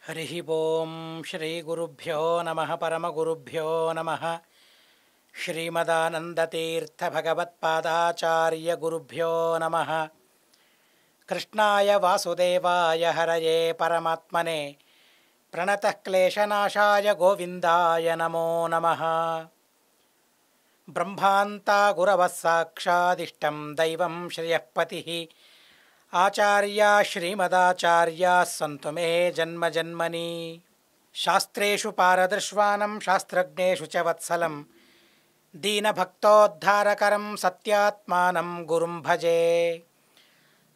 हरिः ओं श्रीगुरुभ्यो नमः परमगुरुभ्यो नमः श्रीमदानन्दतीर्थभगवत्पादाचार्यगुरुभ्यो नमः कृष्णाय वासुदेवाय हरये परमात्मने प्रणतः क्लेशनाशाय गोविन्दाय नमो नमः। ब्रह्मान्ता गुरवः साक्षादिष्टं दैवं श्रियःपतिः आचार्या श्रीमदाचार्याः सन्तु मे जन्मजन्मनि। शास्त्रेषु पारदर्श्वानं शास्त्रज्ञेषु च वत्सलं दीनभक्तोद्धारकरं सत्यात्मानं गुरुं भजे।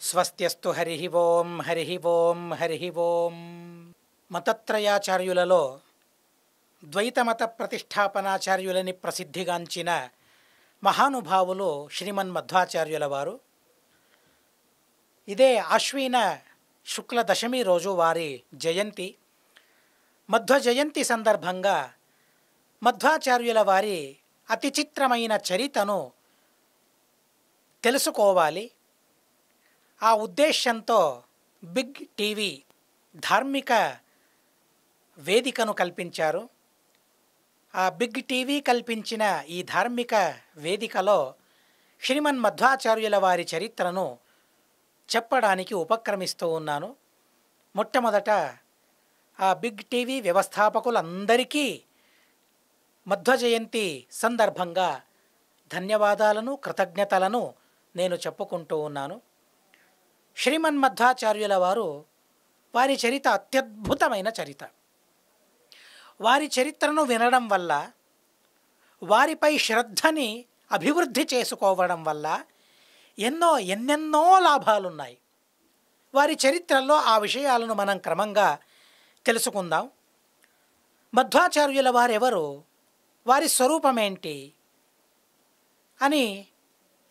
स्वस्त्यस्तु हरिः ओं हरिः ओं हरिः ओं। మతత్రయాచార్యులలో ద్వైతమత ప్రతిష్టాపనాచార్యులని ప్రసిద్ధిగాంచిన మహానుభావులు శ్రీమన్మధ్వాచార్యుల వారు. ఇదే ఆశ్వీన శుక్ల దశమి రోజు వారి జయంతి. మధ్వ జయంతి సందర్భంగా మధ్వాచార్యుల వారి అతి చిత్రమైన చరితను తెలుసుకోవాలి. ఆ ఉద్దేశంతో బిగ్ టీవీ ధార్మిక వేదికను కల్పించారు. ఆ బిగ్ టీవీ కల్పించిన ఈ ధార్మిక వేదికలో శ్రీమన్మధ్వాచార్యుల వారి చరిత్రను చెప్పడానికి ఉపక్రమిస్తూ ఉన్నాను. మొట్టమొదట ఆ బిగ్ టీవీ వ్యవస్థాపకులందరికీ మధ్వ జయంతి సందర్భంగా ధన్యవాదాలను కృతజ్ఞతలను నేను చెప్పుకుంటూ ఉన్నాను. శ్రీమన్మధ్వాచార్యుల వారు వారి చరిత అత్యద్భుతమైన చరిత. వారి చరిత్రను వినడం వల్ల వారిపై శ్రద్ధని అభివృద్ధి చేసుకోవడం వల్ల ఎన్నెన్నో లాభాలున్నాయి. వారి చరిత్రలో ఆ విషయాలను మనం క్రమంగా తెలుసుకుందాం. మధ్వాచార్యుల వారెవరు, వారి స్వరూపమేంటి అని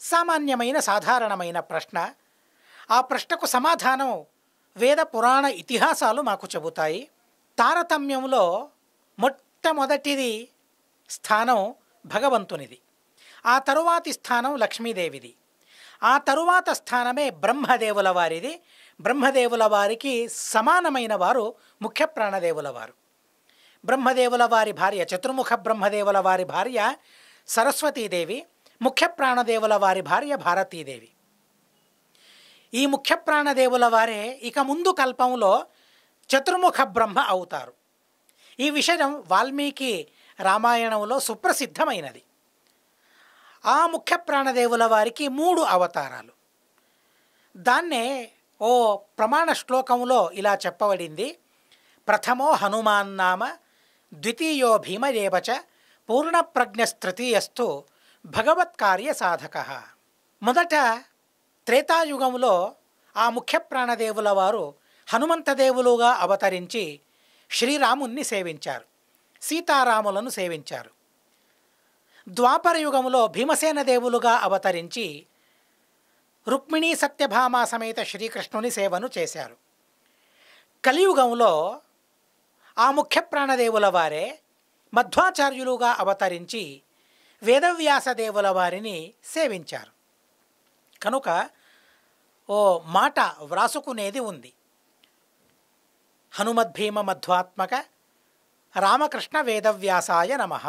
సామాన్యమైన సాధారణమైన ప్రశ్న. ఆ ప్రశ్నకు సమాధానం వేద పురాణ ఇతిహాసాలు మాకు చెబుతాయి. తారతమ్యంలో మొట్టమొదటిది స్థానం భగవంతునిది, ఆ తరువాతి స్థానం లక్ష్మీదేవిది, ఆ తరువాత స్థానమే బ్రహ్మదేవుల వారిది. బ్రహ్మదేవుల వారికి సమానమైన వారు ముఖ్య ప్రాణదేవుల వారు. బ్రహ్మదేవుల వారి భార్య చతుర్ముఖ బ్రహ్మదేవుల వారి భార్య సరస్వతీదేవి, ముఖ్య ప్రాణదేవుల వారి భార్య భారతీదేవి. ఈ ముఖ్య ప్రాణదేవుల వారే ఇక ముందు కల్పంలో చతుర్ముఖ బ్రహ్మ అవుతారు. ఈ విషయం వాల్మీకి రామాయణంలో సుప్రసిద్ధమైనది. ఆ ముఖ్య ప్రాణదేవుల వారికి 3 అవతారాలు. దాన్నే ఓ ప్రమాణ శ్లోకంలో ఇలా చెప్పబడింది: ప్రథమో హనుమాన్ నామ ద్వితీయో భీమదేవచ పూర్ణప్రజ్ఞస్తృతీయస్తు భగవత్కార్య సాధక. మొదట త్రేతాయుగంలో ఆ ముఖ్య ప్రాణదేవుల వారు హనుమంతదేవులుగా అవతరించి శ్రీరాముణ్ణి సేవించారు, సీతారాములను సేవించారు. ద్వాపర యుగంలో భీమసేన దేవులుగా అవతరించి రుక్మిణీ సత్యభామ సమేత శ్రీకృష్ణుని సేవను చేశారు. కలియుగంలో ఆ ముఖ్య ప్రాణదేవుల వారే మధ్వాచార్యులుగా అవతరించి వేదవ్యాస దేవుల వారిని సేవించారు. కనుక ఓ మాట వ్రాసుకునేది ఉంది: హనుమద్భీమ మధ్వాత్మక రామకృష్ణ వేదవ్యాసాయ నమః.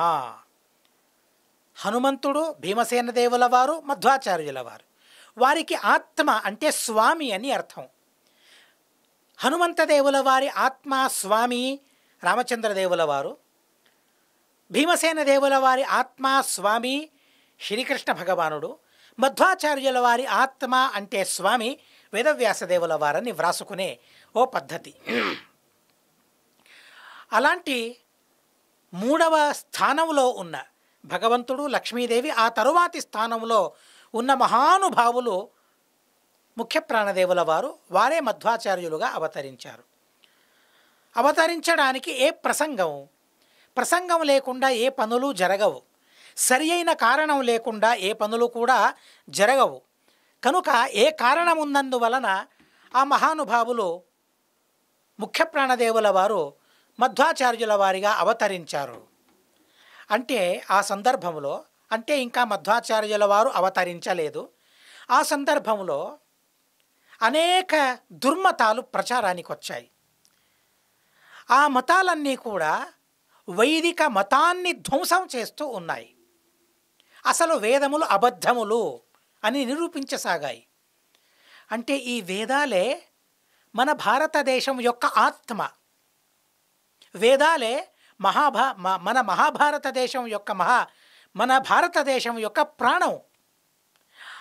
హనుమంతుడు భీమసేన దేవుల వారు మధ్వాచార్యుల వారు. వారికి ఆత్మ అంటే స్వామి అని అర్థం. హనుమంతదేవుల వారి ఆత్మ స్వామి రామచంద్రదేవుల వారు, భీమసేన దేవుల వారి ఆత్మ స్వామి శ్రీకృష్ణ భగవానుడు, మధ్వాచార్యుల వారి ఆత్మ అంటే స్వామి వేదవ్యాసదేవుల వారని వ్రాసుకునే ఓ పద్ధతి. అలాంటి 3వ స్థానంలో ఉన్న భగవంతుడు, లక్ష్మీదేవి, ఆ తరువాతి స్థానంలో ఉన్న మహానుభావులు ముఖ్య ప్రాణదేవుల వారు. వారే మధ్వాచార్యులుగా అవతరించారు. అవతరించడానికి ప్రసంగం లేకుండా ఏ పనులు జరగవు. సరి అయిన కారణం లేకుండా ఏ పనులు కూడా జరగవు. కనుక ఏ కారణం ఉన్నందువలన ఆ మహానుభావులు ముఖ్య ప్రాణదేవుల వారు మధ్వాచార్యుల వారిగా అవతరించారు. అంటే ఆ సందర్భంలో, అంటే ఇంకా మధ్వాచార్యుల వారు అవతరించలేదు, ఆ సందర్భంలో అనేక దుర్మతాలు ప్రచారానికి వచ్చాయి. ఆ మతాలన్నీ కూడా వైదిక మతాన్ని ధ్వంసం చేస్తూ ఉన్నాయి. అసలు వేదములు అబద్ధములు అని నిరూపించసాగాయి. అంటే ఈ వేదాలే మన భారతదేశం యొక్క ఆత్మ. వేదాలే మన మహాభారతదేశం యొక్క మన భారతదేశం యొక్క ప్రాణం.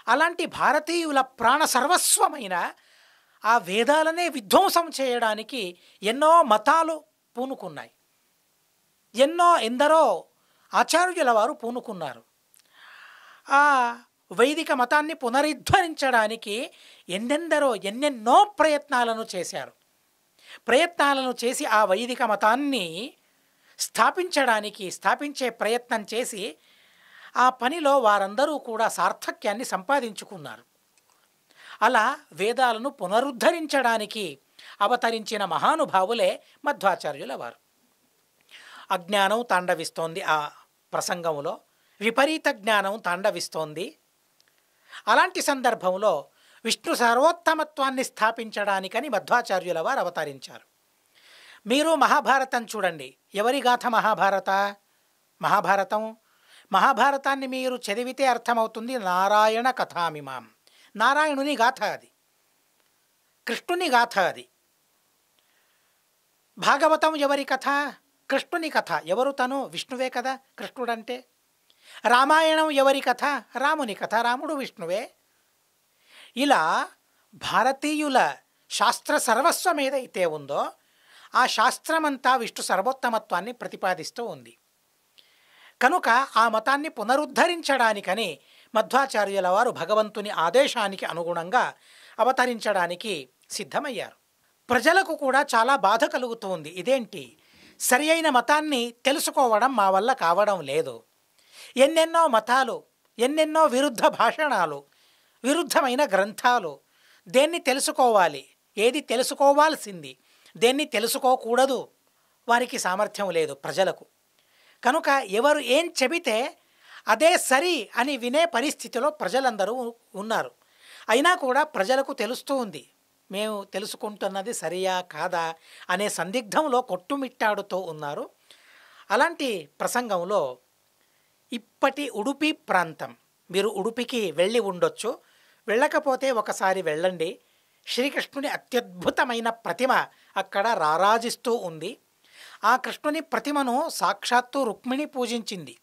అలాంటి భారతీయుల ప్రాణ సర్వస్వమైన ఆ వేదాలనే విధ్వంసం చేయడానికి ఎన్నో మతాలు పూనుకున్నాయి. ఎందరో ఆచార్యుల వారు పూనుకున్నారు. ఆ వైదిక మతాన్ని పునరుద్ధరించడానికి ఎన్నెన్నో ప్రయత్నాలను చేశారు. ప్రయత్నాలను చేసి ఆ వైదిక మతాన్ని స్థాపించే ప్రయత్నం చేసి ఆ పనిలో వారందరూ కూడా సార్థక్యాన్ని సంపాదించుకున్నారు. అలా వేదాలను పునరుద్ధరించడానికి అవతరించిన మహానుభావులే మధ్వాచార్యుల వారు. అజ్ఞానం తాండవిస్తోంది ఆ ప్రసంగంలో, విపరీత జ్ఞానం తాండవిస్తోంది. అలాంటి సందర్భంలో విష్ణు సర్వోత్తమత్వాన్ని స్థాపించడానికని మధ్వాచార్యుల వారు అవతరించారు. మీరు మహాభారతం చూడండి. ఎవరి గాథ మహాభారతాన్ని మీరు చదివితే అర్థమవుతుంది. నారాయణ కథామిమాం, నారాయణుని గాథ అది, కృష్ణుని గాథ అది. భాగవతం ఎవరి కథ? కృష్ణుని కథ. ఎవరు తను? విష్ణువే కదా కృష్ణుడంటే. రామాయణం ఎవరి కథ? రాముని కథ. రాముడు విష్ణువే. ఇలా భారతీయుల శాస్త్ర సర్వస్వం ఏదైతే ఉందో ఆ శాస్త్రమంతా విష్ణు సర్వోత్తమత్వాన్ని ప్రతిపాదిస్తూ ఉంది. కనుక ఆ మతాన్ని పునరుద్ధరించడానికని మధ్వాచార్యుల వారు భగవంతుని ఆదేశానికి అనుగుణంగా అవతరించడానికి సిద్ధమయ్యారు. ప్రజలకు కూడా చాలా బాధ కలుగుతూ ఉంది. ఇదేంటి, సరి అయిన మతాన్ని తెలుసుకోవడం మా వల్ల కావడం లేదు. ఎన్నెన్నో మతాలు, ఎన్నెన్నో విరుద్ధ భాషణాలు, విరుద్ధమైన గ్రంథాలు. దేన్ని తెలుసుకోవాలి, ఏది తెలుసుకోవాల్సింది, దేన్ని తెలుసుకోకూడదు, వారికి సామర్థ్యం లేదు ప్రజలకు. కనుక ఎవరు ఏం చెబితే అదే సరి అని వినే పరిస్థితిలో ప్రజలందరూ ఉన్నారు. అయినా కూడా ప్రజలకు తెలుస్తూ ఉంది, మేము తెలుసుకుంటున్నది సరియా కాదా అనే సందిగ్ధంలో కొట్టుమిట్టాడుతూ ఉన్నారు. అలాంటి ప్రసంగంలో ఇప్పటి ఉడుపి ప్రాంతం, మీరు ఉడుపికి వెళ్ళి ఉండొచ్చు, వెళ్ళకపోతే ఒకసారి వెళ్ళండి. శ్రీకృష్ణుని అత్యద్భుతమైన ప్రతిమ అక్కడ రారాజిస్తూ ఉంది. ఆ కృష్ణుని ప్రతిమను సాక్షాత్తు రుక్మిణి పూజించింది.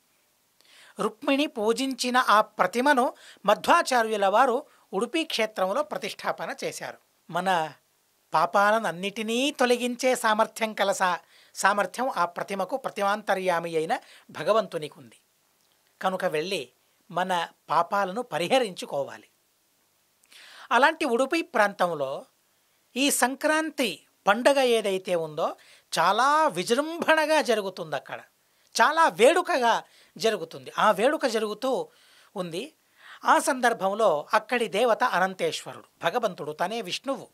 రుక్మిణి పూజించిన ఆ ప్రతిమను మధ్వాచార్యుల వారు ఉడుపి క్షేత్రంలో ప్రతిష్టాపన చేశారు. మన పాపాలనన్నిటినీ తొలగించే సామర్థ్యం ఆ ప్రతిమకు ప్రతిమాంతర్యామి అయిన భగవంతునికి ఉంది. కనుక వెళ్ళి మన పాపాలను పరిహరించుకోవాలి. అలాంటి ఉడుపి ప్రాంతంలో ఈ సంక్రాంతి పండగ ఏదైతే ఉందో చాలా విజృంభణగా జరుగుతుంది. అక్కడ చాలా వేడుకగా జరుగుతుంది. ఆ వేడుక జరుగుతూ ఉంది. ఆ సందర్భంలో అక్కడి దేవత అనంతేశ్వరుడు, భగవంతుడు తనే విష్ణువు.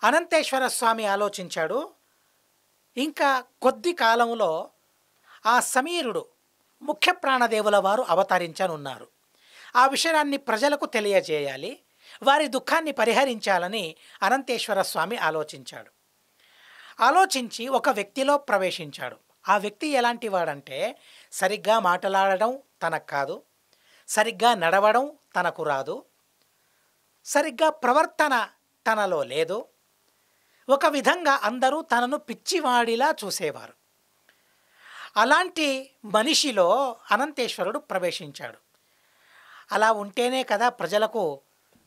అనంతేశ్వర స్వామి ఆలోచించాడు, ఇంకా కొద్ది కాలంలో ఆ సమీరుడు ముఖ్య ప్రాణదేవుల వారు అవతరించనున్నారు. ఆ విషయాన్ని ప్రజలకు తెలియజేయాలి, వారి దుఃఖాన్ని పరిహరించాలని అనంతేశ్వర స్వామి ఆలోచించాడు. ఆలోచించి ఒక వ్యక్తిలో ప్రవేశించాడు. ఆ వ్యక్తి ఎలాంటి వాడంటే, సరిగ్గా మాట్లాడడం తనకు కాదు, సరిగ్గా నడవడం తనకు రాదు, సరిగ్గా ప్రవర్తన తనలో లేదు. ఒక విధంగా అందరూ తనను పిచ్చివాడిలా చూసేవారు. అలాంటి మనిషిలో అనంతేశ్వరుడు ప్రవేశించాడు. అలా ఉంటేనే కదా ప్రజలకు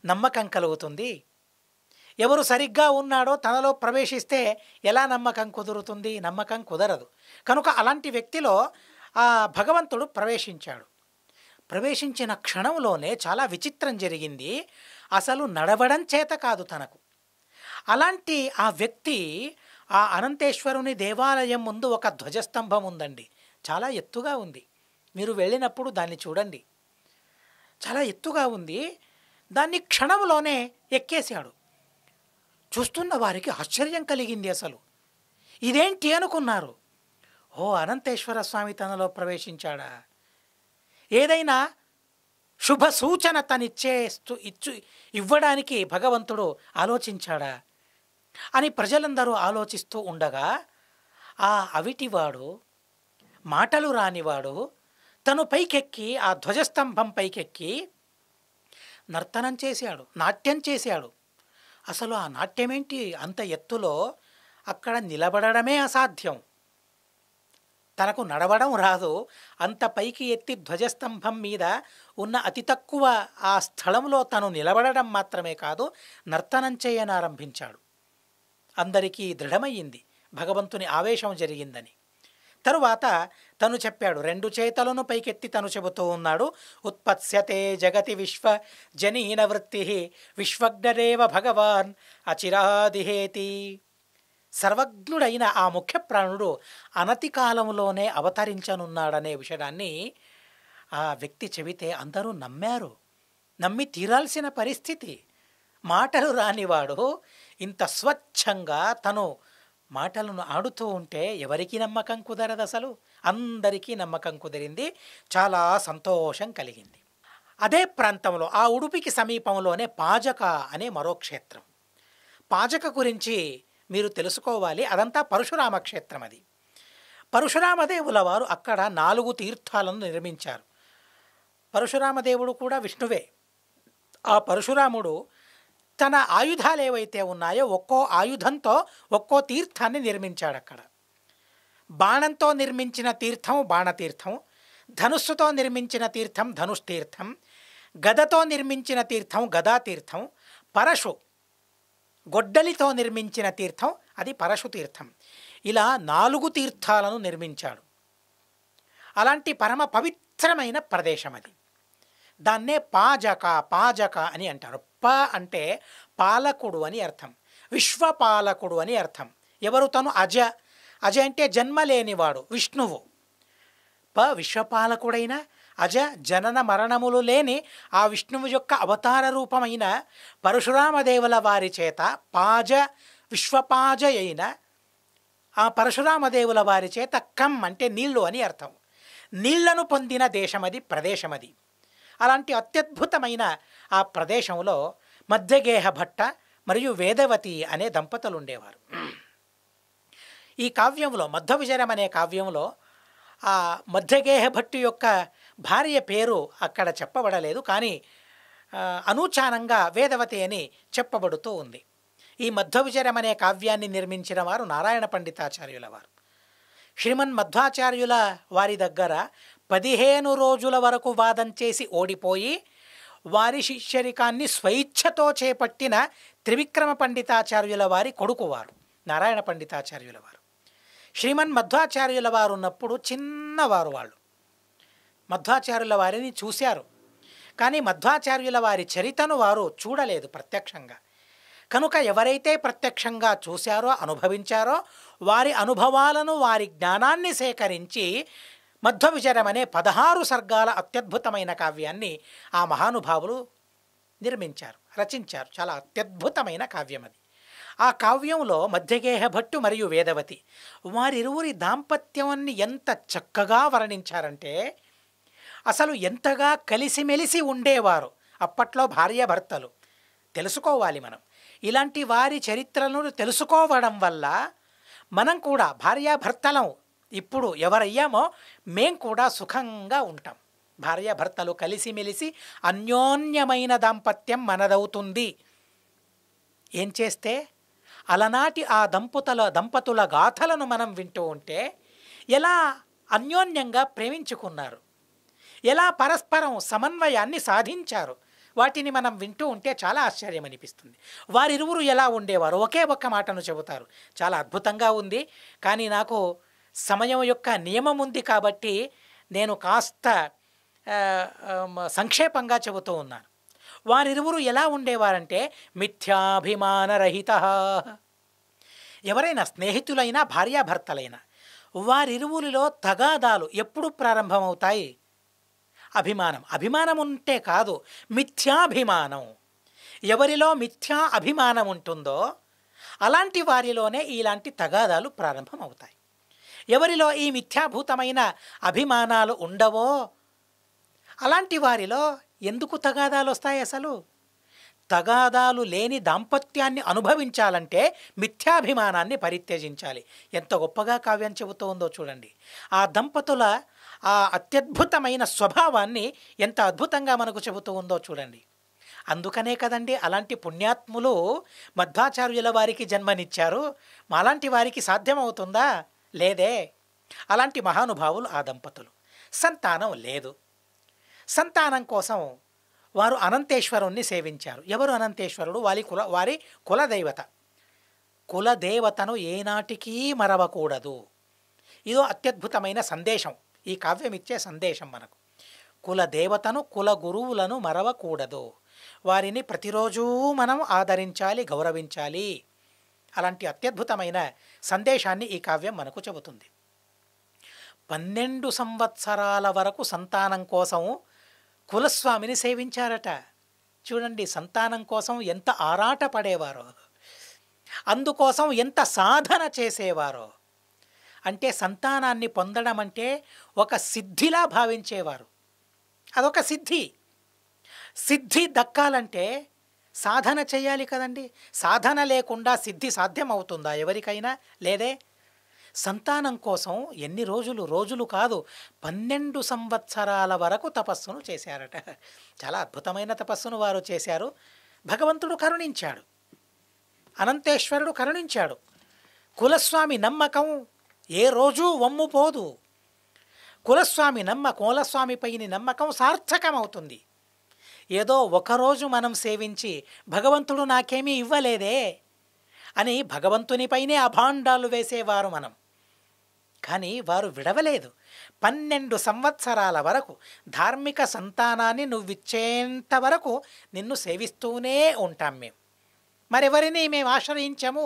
నమ్మకం కలుగుతుంది. ఎవరు సరిగ్గా ఉన్నాడో తనలో ప్రవేశిస్తే ఎలా నమ్మకం కుదురుతుంది? నమ్మకం కుదరదు. కనుక అలాంటి వ్యక్తిలో ఆ భగవంతుడు ప్రవేశించాడు. ప్రవేశించిన క్షణంలోనే చాలా విచిత్రం జరిగింది. అసలు నడవడం చేత కాదు తనకు. అలాంటి ఆ వ్యక్తి, ఆ అనంతేశ్వరుని దేవాలయం ముందు ఒక ధ్వజస్తంభం ఉందండి, చాలా ఎత్తుగా ఉంది. మీరు వెళ్ళినప్పుడు దాన్ని చూడండి, చాలా ఎత్తుగా ఉంది. దాన్ని క్షణంలోనే ఎక్కేశాడు. చూస్తున్న వారికి ఆశ్చర్యం కలిగింది. అసలు ఇదేంటి అనుకున్నారు. ఓ, అనంతేశ్వర స్వామి తనలో ప్రవేశించాడా? ఏదైనా శుభ సూచన ఇవ్వడానికి భగవంతుడు ఆలోచించాడా అని ప్రజలందరూ ఆలోచిస్తూ ఉండగా ఆ అవిటివాడు, మాటలు రానివాడు తను పైకెక్కి ఆ ధ్వజస్తంభం పైకెక్కి నర్తనం చేశాడు, నాట్యం చేశాడు. అసలు ఆ నాట్యమేంటి, అంత ఎత్తులో అక్కడ నిలబడమే అసాధ్యం. తనకు నడవడం రాదు, అంత పైకి ఎత్తి ధ్వజస్తంభం మీద ఉన్న అతి తక్కువ ఆ స్థలంలో తను నిలబడడం మాత్రమే కాదు, నర్తనం చేయనారంభించాడు. అందరికీ దృఢమయ్యింది భగవంతుని ఆవేశం జరిగిందని. తరువాత తను చెప్పాడు, రెండు చేతలను పైకెత్తి తను చెబుతూ ఉన్నాడు, ఉత్పత్స్యతే జగతి విశ్వ జనీన వృత్తి విశ్వజ్ఞరేవ భగవాన్ అచిరాదిహేతి. సర్వజ్ఞుడైన ఆ ముఖ్య ప్రాణుడు అనతి కాలంలోనే అవతరించనున్నాడనే విషయాన్ని ఆ వ్యక్తి చెబితే అందరూ నమ్మారు. నమ్మి తీరాల్సిన పరిస్థితి. మాటలు రానివాడు ఇంత స్వచ్ఛంగా తను మాటలను ఆడుతూ ఉంటే ఎవరికి నమ్మకం కుదరదు? అసలు అందరికీ నమ్మకం కుదిరింది. చాలా సంతోషం కలిగింది. అదే ప్రాంతంలో ఆ ఉడుపికి సమీపంలోనే పాజక అనే మరో క్షేత్రం. పాజక గురించి మీరు తెలుసుకోవాలి. అదంతా పరశురామ క్షేత్రం. అది పరశురామదేవుల వారు అక్కడ 4 తీర్థాలను నిర్మించారు. పరశురామదేవుడు కూడా విష్ణువే. ఆ పరశురాముడు తన ఆయుధాలు ఏవైతే ఉన్నాయో ఒక్కో ఆయుధంతో ఒక్కో తీర్థాన్ని నిర్మించాడు. అక్కడ బాణంతో నిర్మించిన తీర్థం బాణతీర్థం, ధనుస్సుతో నిర్మించిన తీర్థం ధనుస్తీర్థం, గదతో నిర్మించిన తీర్థం గదాతీర్థం, పరశు గొడ్డలితో నిర్మించిన తీర్థం అది పరశు తీర్థం. ఇలా 4 తీర్థాలను నిర్మించాడు. అలాంటి పరమ పవిత్రమైన ప్రదేశం అది. దాన్నే పాజక అని అంటారు. ప అంటే పాలకుడు అని అర్థం, విశ్వపాలకుడు అని అర్థం. ఎవరు తను? అజ. అజ అంటే జన్మ లేనివాడు, విష్ణువు. విశ్వపాలకుడైన అజ, జనన మరణములు లేని ఆ విష్ణువు యొక్క అవతార రూపమైన పరశురామదేవుల వారి చేత విశ్వపాజ అయిన ఆ పరశురామదేవుల వారి చేత కమ్ అంటే నీళ్లు అని అర్థం. నీళ్లను పొందిన దేశమది, ప్రదేశమది. అలాంటి అత్యద్భుతమైన ఆ ప్రదేశంలో మధ్యగేహ భట్ట మరియు వేదవతి అనే దంపతులు ఉండేవారు. ఈ కావ్యంలో మధ్వవిజరం అనే కావ్యంలో ఆ మధ్యగేహ భట్టు యొక్క భార్య పేరు అక్కడ చెప్పబడలేదు, కానీ అనూచానంగా వేదవతి అని చెప్పబడుతూ ఉంది. ఈ మధ్వవిజరం అనే కావ్యాన్ని నిర్మించిన వారు నారాయణ పండితాచార్యుల వారు. శ్రీమన్ మధ్వాచార్యుల వారి దగ్గర 15 రోజుల వరకు వాదం చేసి ఓడిపోయి వారి శిష్యరికాన్ని స్వైచ్ఛతో చేపట్టిన త్రివిక్రమ పండితాచార్యుల వారి కొడుకువారు నారాయణ పండితాచార్యుల వారు. శ్రీమన్ మధ్వాచార్యుల వారు ఉన్నప్పుడు చిన్నవారు. వాళ్ళు మధ్వాచార్యుల వారిని చూశారు, కానీ మధ్వాచార్యుల వారి చరితను వారు చూడలేదు ప్రత్యక్షంగా. కనుక ఎవరైతే ప్రత్యక్షంగా చూశారో, అనుభవించారో, వారి అనుభవాలను, వారి జ్ఞానాన్ని సేకరించి మధ్వవిజరం అనే 16 సర్గాల అత్యద్భుతమైన కావ్యాన్ని ఆ మహానుభావులు నిర్మించారు, రచించారు. చాలా అత్యద్భుతమైన కావ్యం అది. ఆ కావ్యంలో మధ్యగేహ భట్టు మరియు వేదవతి వారిరువురి దాంపత్యాన్ని ఎంత చక్కగా వర్ణించారంటే, అసలు ఎంతగా కలిసిమెలిసి ఉండేవారు. అప్పట్లో భార్యాభర్తలు తెలుసుకోవాలి మనం. ఇలాంటి వారి చరిత్రలను తెలుసుకోవడం వల్ల మనం కూడా భార్యాభర్తలం ఇప్పుడు ఎవరయ్యామో మేం కూడా సుఖంగా ఉంటాం. భార్యాభర్తలు కలిసిమెలిసి అన్యోన్యమైన దాంపత్యం మనదవుతుంది. ఏం చేస్తే అలనాటి ఆ దంపతుల గాథలను మనం వింటూ ఉంటే ఎలా అన్యోన్యంగా ప్రేమించుకున్నారు, ఎలా పరస్పరం సమన్వయాన్ని సాధించారు, వాటిని మనం వింటూ ఉంటే చాలా ఆశ్చర్యం అనిపిస్తుంది. వారిరువురు ఎలా ఉండేవారు ఒకే ఒక్క మాటను చెబుతారు. చాలా అద్భుతంగా ఉంది. కానీ నాకు సమయం యొక్క నియమం ఉంది కాబట్టి నేను కాస్త సంక్షేపంగా చెబుతూ ఉన్నాను. వారిరువురు ఎలా ఉండేవారంటే మిథ్యాభిమానరహిత. ఎవరైనా స్నేహితులైనా భార్యాభర్తలైనా వారిరువురిలో తగాదాలు ఎప్పుడు ప్రారంభమవుతాయి? అభిమానం ఉంటే కాదు, మిథ్యాభిమానం. ఎవరిలో మిథ్యా అభిమానం ఉంటుందో అలాంటి వారిలోనే ఇలాంటి తగాదాలు ప్రారంభమవుతాయి. ఎవరిలో ఈ మిథ్యాభూతమైన అభిమానాలు ఉండవో అలాంటి వారిలో ఎందుకు తగాదాలు వస్తాయి? అసలు తగాదాలు లేని దాంపత్యాన్ని అనుభవించాలంటే మిథ్యాభిమానాన్ని పరిత్యజించాలి. ఎంత గొప్పగా కావ్యం చెబుతూ ఉందో చూడండి. ఆ దంపతుల ఆ అత్యద్భుతమైన స్వభావాన్ని ఎంత అద్భుతంగా మనకు చెబుతూ ఉందో చూడండి. అందుకనే కదండి అలాంటి పుణ్యాత్ములు మధ్వాచార్యుల వారికి జన్మనిచ్చారు. మాలాంటి వారికి సాధ్యమవుతుందా? లేదే. అలాంటి మహానుభావులు ఆ దంపతులు. సంతానం లేదు. సంతానం కోసం వారు అనంతేశ్వరుణ్ణి సేవించారు. ఎవరు అనంతేశ్వరుడు? వారి కులదేవత. కులదేవతను ఏనాటికీ మరవకూడదు. ఇదో అత్యద్భుతమైన సందేశం. ఈ కావ్యం ఇచ్చే సందేశం మనకు. కులదేవతను, కుల గురువులను మరవకూడదు. వారిని ప్రతిరోజూ మనం ఆదరించాలి, గౌరవించాలి. అలాంటి అత్యద్భుతమైన సందేశాన్ని ఈ కావ్యం మనకు చెబుతుంది. 12 సంవత్సరాల వరకు సంతానం కోసం కులస్వామిని సేవించారట. చూడండి, సంతానం కోసం ఎంత ఆరాట పడేవారో, అందుకోసం ఎంత సాధన చేసేవారో. అంటే సంతానాన్ని పొందడం అంటే ఒక సిద్ధిలా భావించేవారు. అదొక సిద్ధి. సిద్ధి దక్కాలంటే సాధన చేయాలి కదండి. సాధన లేకుండా సిద్ధి సాధ్యమవుతుందా ఎవరికైనా? లేదే. సంతానం కోసం ఎన్ని రోజులు కాదు, 12 సంవత్సరాల వరకు తపస్సును చేశారట. చాలా అద్భుతమైన తపస్సును వారు చేశారు. భగవంతుడు కరుణించాడు, అనంతేశ్వరుడు కరుణించాడు. కులస్వామి నమ్మకం ఏ రోజూ వమ్ముపోదు. కులస్వామిపైని నమ్మకం సార్థకమవుతుంది. ఏదో ఒకరోజు మనం సేవించి భగవంతుడు నాకేమీ ఇవ్వలేదే అని భగవంతునిపైనే అభాండాలు వేసేవారు మనం. కానీ వారు విడవలేదు. 12 సంవత్సరాల వరకు ధార్మిక సంతానాన్ని నువ్విచ్చేంత వరకు నిన్ను సేవిస్తూనే ఉంటాం మేము. మరెవరిని మేము ఆశ్రయించము.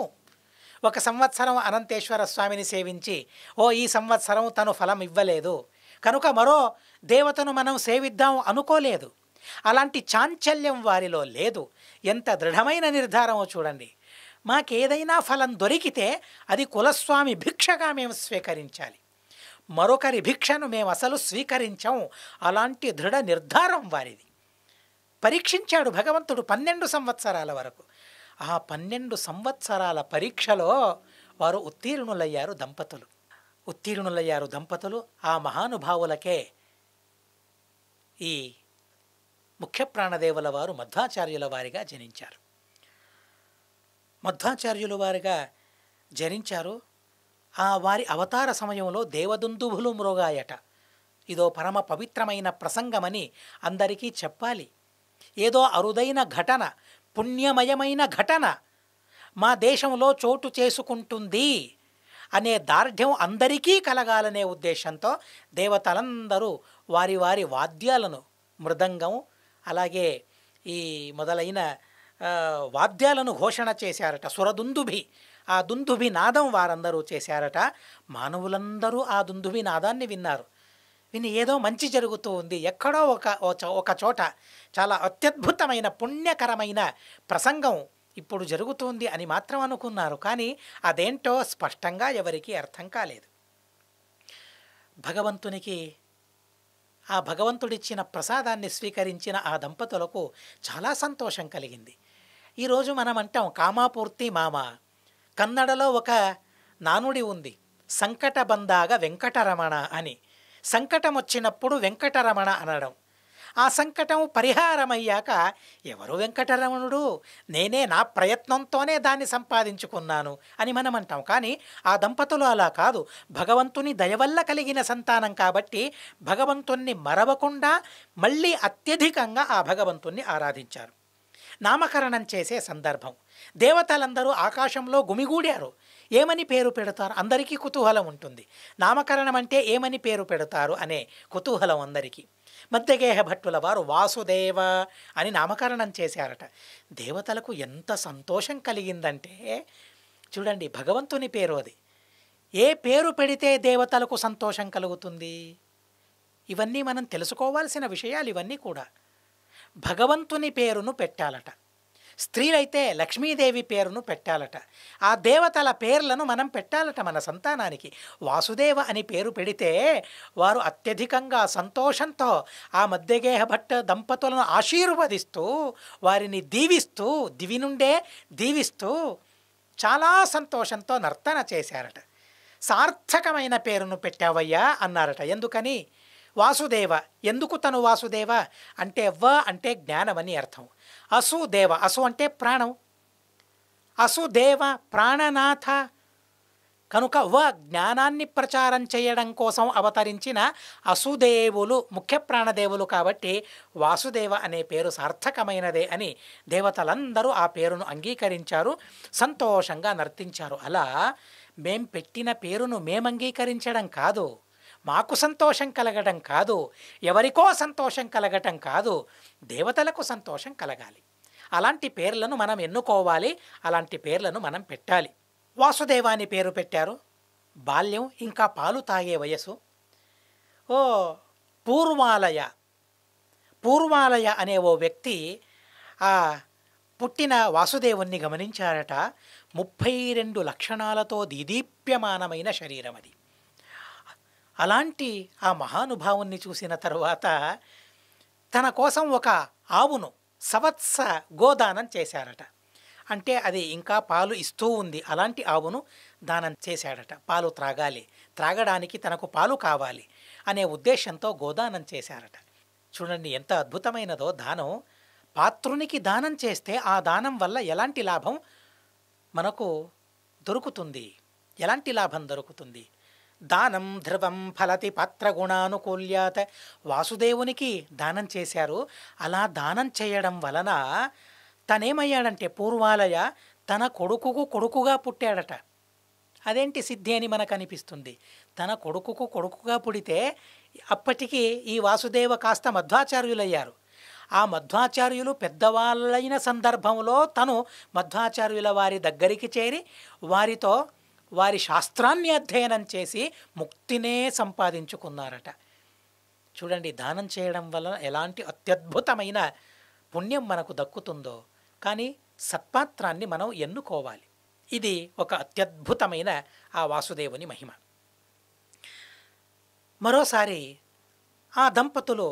1 సంవత్సరం అనంతేశ్వర స్వామిని సేవించి ఈ సంవత్సరం తను ఫలం ఇవ్వలేదు కనుక మరో దేవతను మనం సేవిద్దాం అనుకోలేదు. అలాంటి చాంచల్యం వారిలో లేదు. ఎంత దృఢమైన నిర్ధారమో చూడండి. మాకేదైనా ఫలం దొరికితే అది కులస్వామి భిక్షగా మేము స్వీకరించాలి, మరొకరి భిక్షను మేము అసలు స్వీకరించాం. అలాంటి దృఢ నిర్ధారం వారిది. పరీక్షించాడు భగవంతుడు 12 సంవత్సరాల వరకు. ఆ 12 సంవత్సరాల పరీక్షలో వారు ఉత్తీర్ణులయ్యారు దంపతులు. ఆ మహానుభావులకే ఈ ముఖ్య ప్రాణదేవుల వారు మధ్వాచార్యుల వారిగా జనించారు. వారి అవతార సమయంలో దేవదుందుభులు మ్రోగాయట. ఇదో పరమ పవిత్రమైన ప్రసంగమని అందరికీ చెప్పాలి. ఏదో అరుదైన ఘటన, పుణ్యమయమైన ఘటన మా దేశంలో చోటు చేసుకుంటుంది అనే దార్ఢ్యం అందరికీ కలగాలనే ఉద్దేశంతో దేవతలందరూ వారి వారి వాద్యాలను, మృదంగం అలాగే ఈ మొదలైన వాద్యాలను ఘోషణ చేశారట. సురదుందుభి, ఆ దుందుభి నాదం వారందరూ చేశారట. మానవులందరూ ఆ దుందుభి నాదాన్ని విన్నారు. విని ఏదో మంచి జరుగుతూ ఉంది, ఎక్కడో ఒక చోట చాలా అత్యద్భుతమైన పుణ్యకరమైన ప్రసంగం ఇప్పుడు జరుగుతుంది అని మాత్రం అనుకున్నారు. కానీ అదేంటో స్పష్టంగా ఎవరికీ అర్థం కాలేదు. భగవంతుడిచ్చిన ప్రసాదాన్ని స్వీకరించిన ఆ దంపతులకు చాలా సంతోషం కలిగింది. ఈరోజు మనం అంటాం కామాపూర్తి మామ. కన్నడలో ఒక నానుడి ఉంది, సంకట బందాగ వెంకటరమణ అని. సంకటం వచ్చినప్పుడు వెంకటరమణ అనడం. ఆ సంకటం పరిహారమయ్యాక ఎవరు వెంకటరమణుడు, నేనే నా ప్రయత్నంతోనే దాన్ని సంపాదించుకున్నాను అని మనం అంటాం. కానీ ఆ దంపతులు అలా కాదు. భగవంతుని దయవల్ల కలిగిన సంతానం కాబట్టి భగవంతుణ్ణి మరవకుండా మళ్ళీ అత్యధికంగా ఆ భగవంతుణ్ణి ఆరాధించారు. నామకరణం చేసే సందర్భం, దేవతలందరూ ఆకాశంలో గుమిగూడారు. ఏమని పేరు పెడతారు? అందరికీ కుతూహలం ఉంటుంది. నామకరణం అంటే ఏమని పేరు పెడతారు అనే కుతూహలం అందరికీ. మధ్యగేహ భట్టుల వారు వాసుదేవ అని నామకరణం చేశారట. దేవతలకు ఎంత సంతోషం కలిగిందంటే చూడండి, భగవంతుని పేరు అది. ఏ పేరు పెడితే దేవతలకు సంతోషం కలుగుతుంది? ఇవన్నీ మనం తెలుసుకోవాల్సిన విషయాలు. ఇవన్నీ కూడా భగవంతుని పేరును పెట్టాలట. స్త్రీలైతే లక్ష్మీదేవి పేరును పెట్టాలట. ఆ దేవతల పేర్లను మనం పెట్టాలట మన సంతానానికి. వాసుదేవ అని పేరు పెడితే వారు అత్యధికంగా సంతోషంతో ఆ మధ్యగేహ భట్ట దంపతులను ఆశీర్వదిస్తూ వారిని దీవిస్తూ దివి నుండే దీవిస్తూ చాలా సంతోషంతో నర్తన చేశారట. సార్థకమైన పేరును పెట్టావయ్యా అన్నారట. ఎందుకని? వాసుదేవ. ఎందుకు తను వాసుదేవ అంటే అంటే జ్ఞానమని అర్థం. అసుదేవ, అసు అంటే ప్రాణం, అసుదేవ ప్రాణనాథ కనుక జ్ఞానాన్ని ప్రచారం చేయడం కోసం అవతరించిన అసుదేవులు ముఖ్య ప్రాణదేవులు కాబట్టి వాసుదేవ అనే పేరు సార్థకమైనదే అని దేవతలందరూ ఆ పేరును అంగీకరించారు, సంతోషంగా నర్తించారు. అలా మేం పెట్టిన పేరును మేము అంగీకరించడం కాదు, మాకు సంతోషం కలగడం కాదు, ఎవరికో సంతోషం కలగటం కాదు, దేవతలకు సంతోషం కలగాలి. అలాంటి పేర్లను మనం ఎన్నుకోవాలి, అలాంటి పేర్లను మనం పెట్టాలి. వాసుదేవాని పేరు పెట్టారు. బాల్యం ఇంకా పాలు తాగే వయసు. పూర్వాలయ అనే ఓ వ్యక్తి ఆ పుట్టిన వాసుదేవుణ్ణి గమనించారట. 32 లక్షణాలతో దీదీప్యమానమైన శరీరం అది. అలాంటి ఆ మహానుభావుణ్ణి చూసిన తరువాత తన కోసం ఒక ఆవును సవత్స గోదానం చేశారట. అంటే అది ఇంకా పాలు ఇస్తూ ఉంది. అలాంటి ఆవును దానం చేశాడట. పాలు త్రాగడానికి తనకు పాలు కావాలి అనే ఉద్దేశంతో గోదానం చేశారట. చూడండి ఎంత అద్భుతమైనదో దానం. పాత్రునికి దానం చేస్తే ఆ దానం వల్ల ఎలాంటి లాభం మనకు దొరుకుతుంది, ఎలాంటి లాభం దొరుకుతుంది? దానం ధ్రువం ఫలతి పాత్రగుణానుకూల్యాత్. వాసుదేవునికి దానం చేశారు. అలా దానం చేయడం వలన తనేమయ్యాడంటే పూర్వాలయ తన కొడుకుగా పుట్టాడట. అదేంటి సిద్ధి అని మనకు అనిపిస్తుంది. తన కొడుకుగా పుడితే అప్పటికి ఈ వాసుదేవ కాస్త మధ్వాచార్యులయ్యారు. ఆ మధ్వాచార్యులు పెద్దవాళ్ళైన సందర్భంలో తను మధ్వాచార్యుల వారి దగ్గరికి చేరి వారితో వారి శాస్త్రాన్ని అధ్యయనం చేసి ముక్తినే సంపాదించుకున్నారట. చూడండి దానం చేయడం వలన ఎలాంటి అత్యద్భుతమైన పుణ్యం మనకు దక్కుతుందో. కానీ సత్పాత్రాన్ని మనం ఎన్నుకోవాలి. ఇది ఒక అత్యద్భుతమైన ఆ వాసుదేవుని మహిమ. మరోసారి ఆ దంపతులు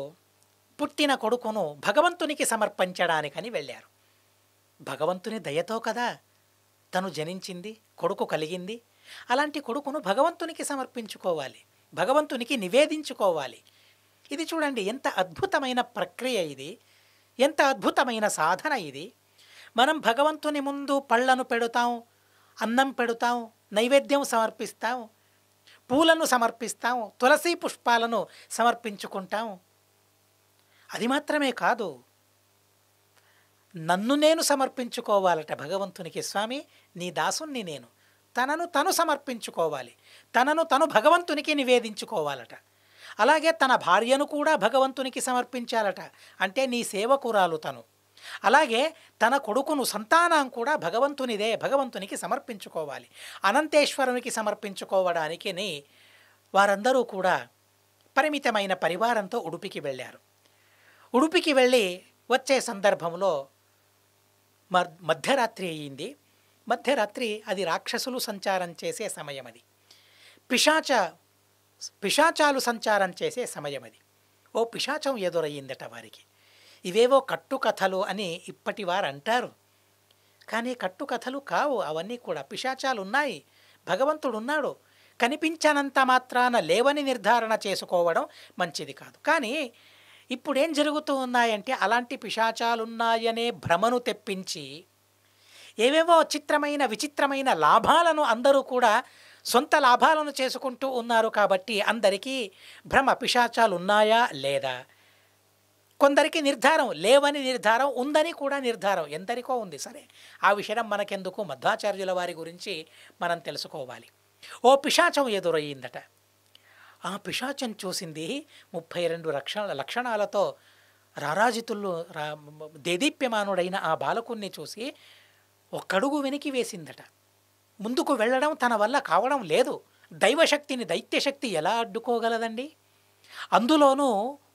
పుట్టిన కొడుకును భగవంతునికి సమర్పించడానికని వెళ్ళారు. భగవంతుని దయతో కదా తను జనించింది, కొడుకు కలిగింది. అలాంటి కొడుకును భగవంతునికి సమర్పించుకోవాలి, భగవంతునికి నివేదించుకోవాలి. ఇది చూడండి ఎంత అద్భుతమైన ప్రక్రియ ఇది, ఎంత అద్భుతమైన సాధన ఇది. మనం భగవంతుని ముందు పళ్ళను పెడతాం, అన్నం పెడతాం, నైవేద్యం సమర్పిస్తాం, పూలను సమర్పిస్తాం, తులసి పుష్పాలను సమర్పించుకుంటాం. అది మాత్రమే కాదు, నన్ను నేను సమర్పించుకోవాలట భగవంతునికి. స్వామి నీ దాసుని నేను, తనను తను సమర్పించుకోవాలి, తనను తను భగవంతునికి నివేదించుకోవాలట. అలాగే తన భార్యను కూడా భగవంతునికి సమర్పించాలట, అంటే నీ సేవకురాలు తను. అలాగే తన కొడుకును సంతానం కూడా భగవంతునిదే, భగవంతునికి సమర్పించుకోవాలి. అనంతేశ్వరునికి సమర్పించుకోవడానికి వారందరూ కూడా పరిమితమైన పరివారంతో ఉడుపికి వెళ్ళారు. ఉడుపికి వెళ్ళి వచ్చే సందర్భంలో మధ్యరాత్రి అయ్యింది. మధ్యరాత్రి అది రాక్షసులు సంచారం చేసే సమయం, అది పిశాచాలు సంచారం చేసే సమయం. అది ఓ పిశాచం ఎదురయ్యిందట వారికి. ఇవేవో కట్టుకథలు అని ఇప్పటి వారు అంటారు, కానీ కట్టుకథలు కావు అవన్నీ కూడా. పిశాచాలు ఉన్నాయి, భగవంతుడు ఉన్నాడు. కనిపించనంత మాత్రాన లేవని నిర్ధారణ చేసుకోవడం మంచిది కాదు. కానీ ఇప్పుడేం జరుగుతూ ఉన్నాయంటే అలాంటి పిశాచాలున్నాయనే భ్రమను తెప్పించి ఏవేవో చిత్రమైన విచిత్రమైన లాభాలను అందరూ కూడా సొంత లాభాలను చేసుకుంటూ ఉన్నారు. కాబట్టి అందరికీ భ్రమ, పిశాచాలు ఉన్నాయా లేదా. కొందరికి నిర్ధారం లేవని నిర్ధారం, ఉందని కూడా నిర్ధారం, ఎందరికో ఉంది. సరే ఆ విషయం మనకెందుకు, మధ్వాచార్యుల వారి గురించి మనం తెలుసుకోవాలి. ఓ పిశాచం ఎదురయ్యిందట. ఆ పిశాచం చూసింది 32 లక్షణాలతో రారాజితుల్లో దేదీప్యమానుడైన ఆ బాలకుణ్ణి చూసి ఒక్కడుగు వెనక్కి వేసిందట. ముందుకు వెళ్ళడం తన వల్ల కావడం లేదు. దైవశక్తిని దైత్యశక్తి ఎలా అడ్డుకోగలదండి? అందులోనూ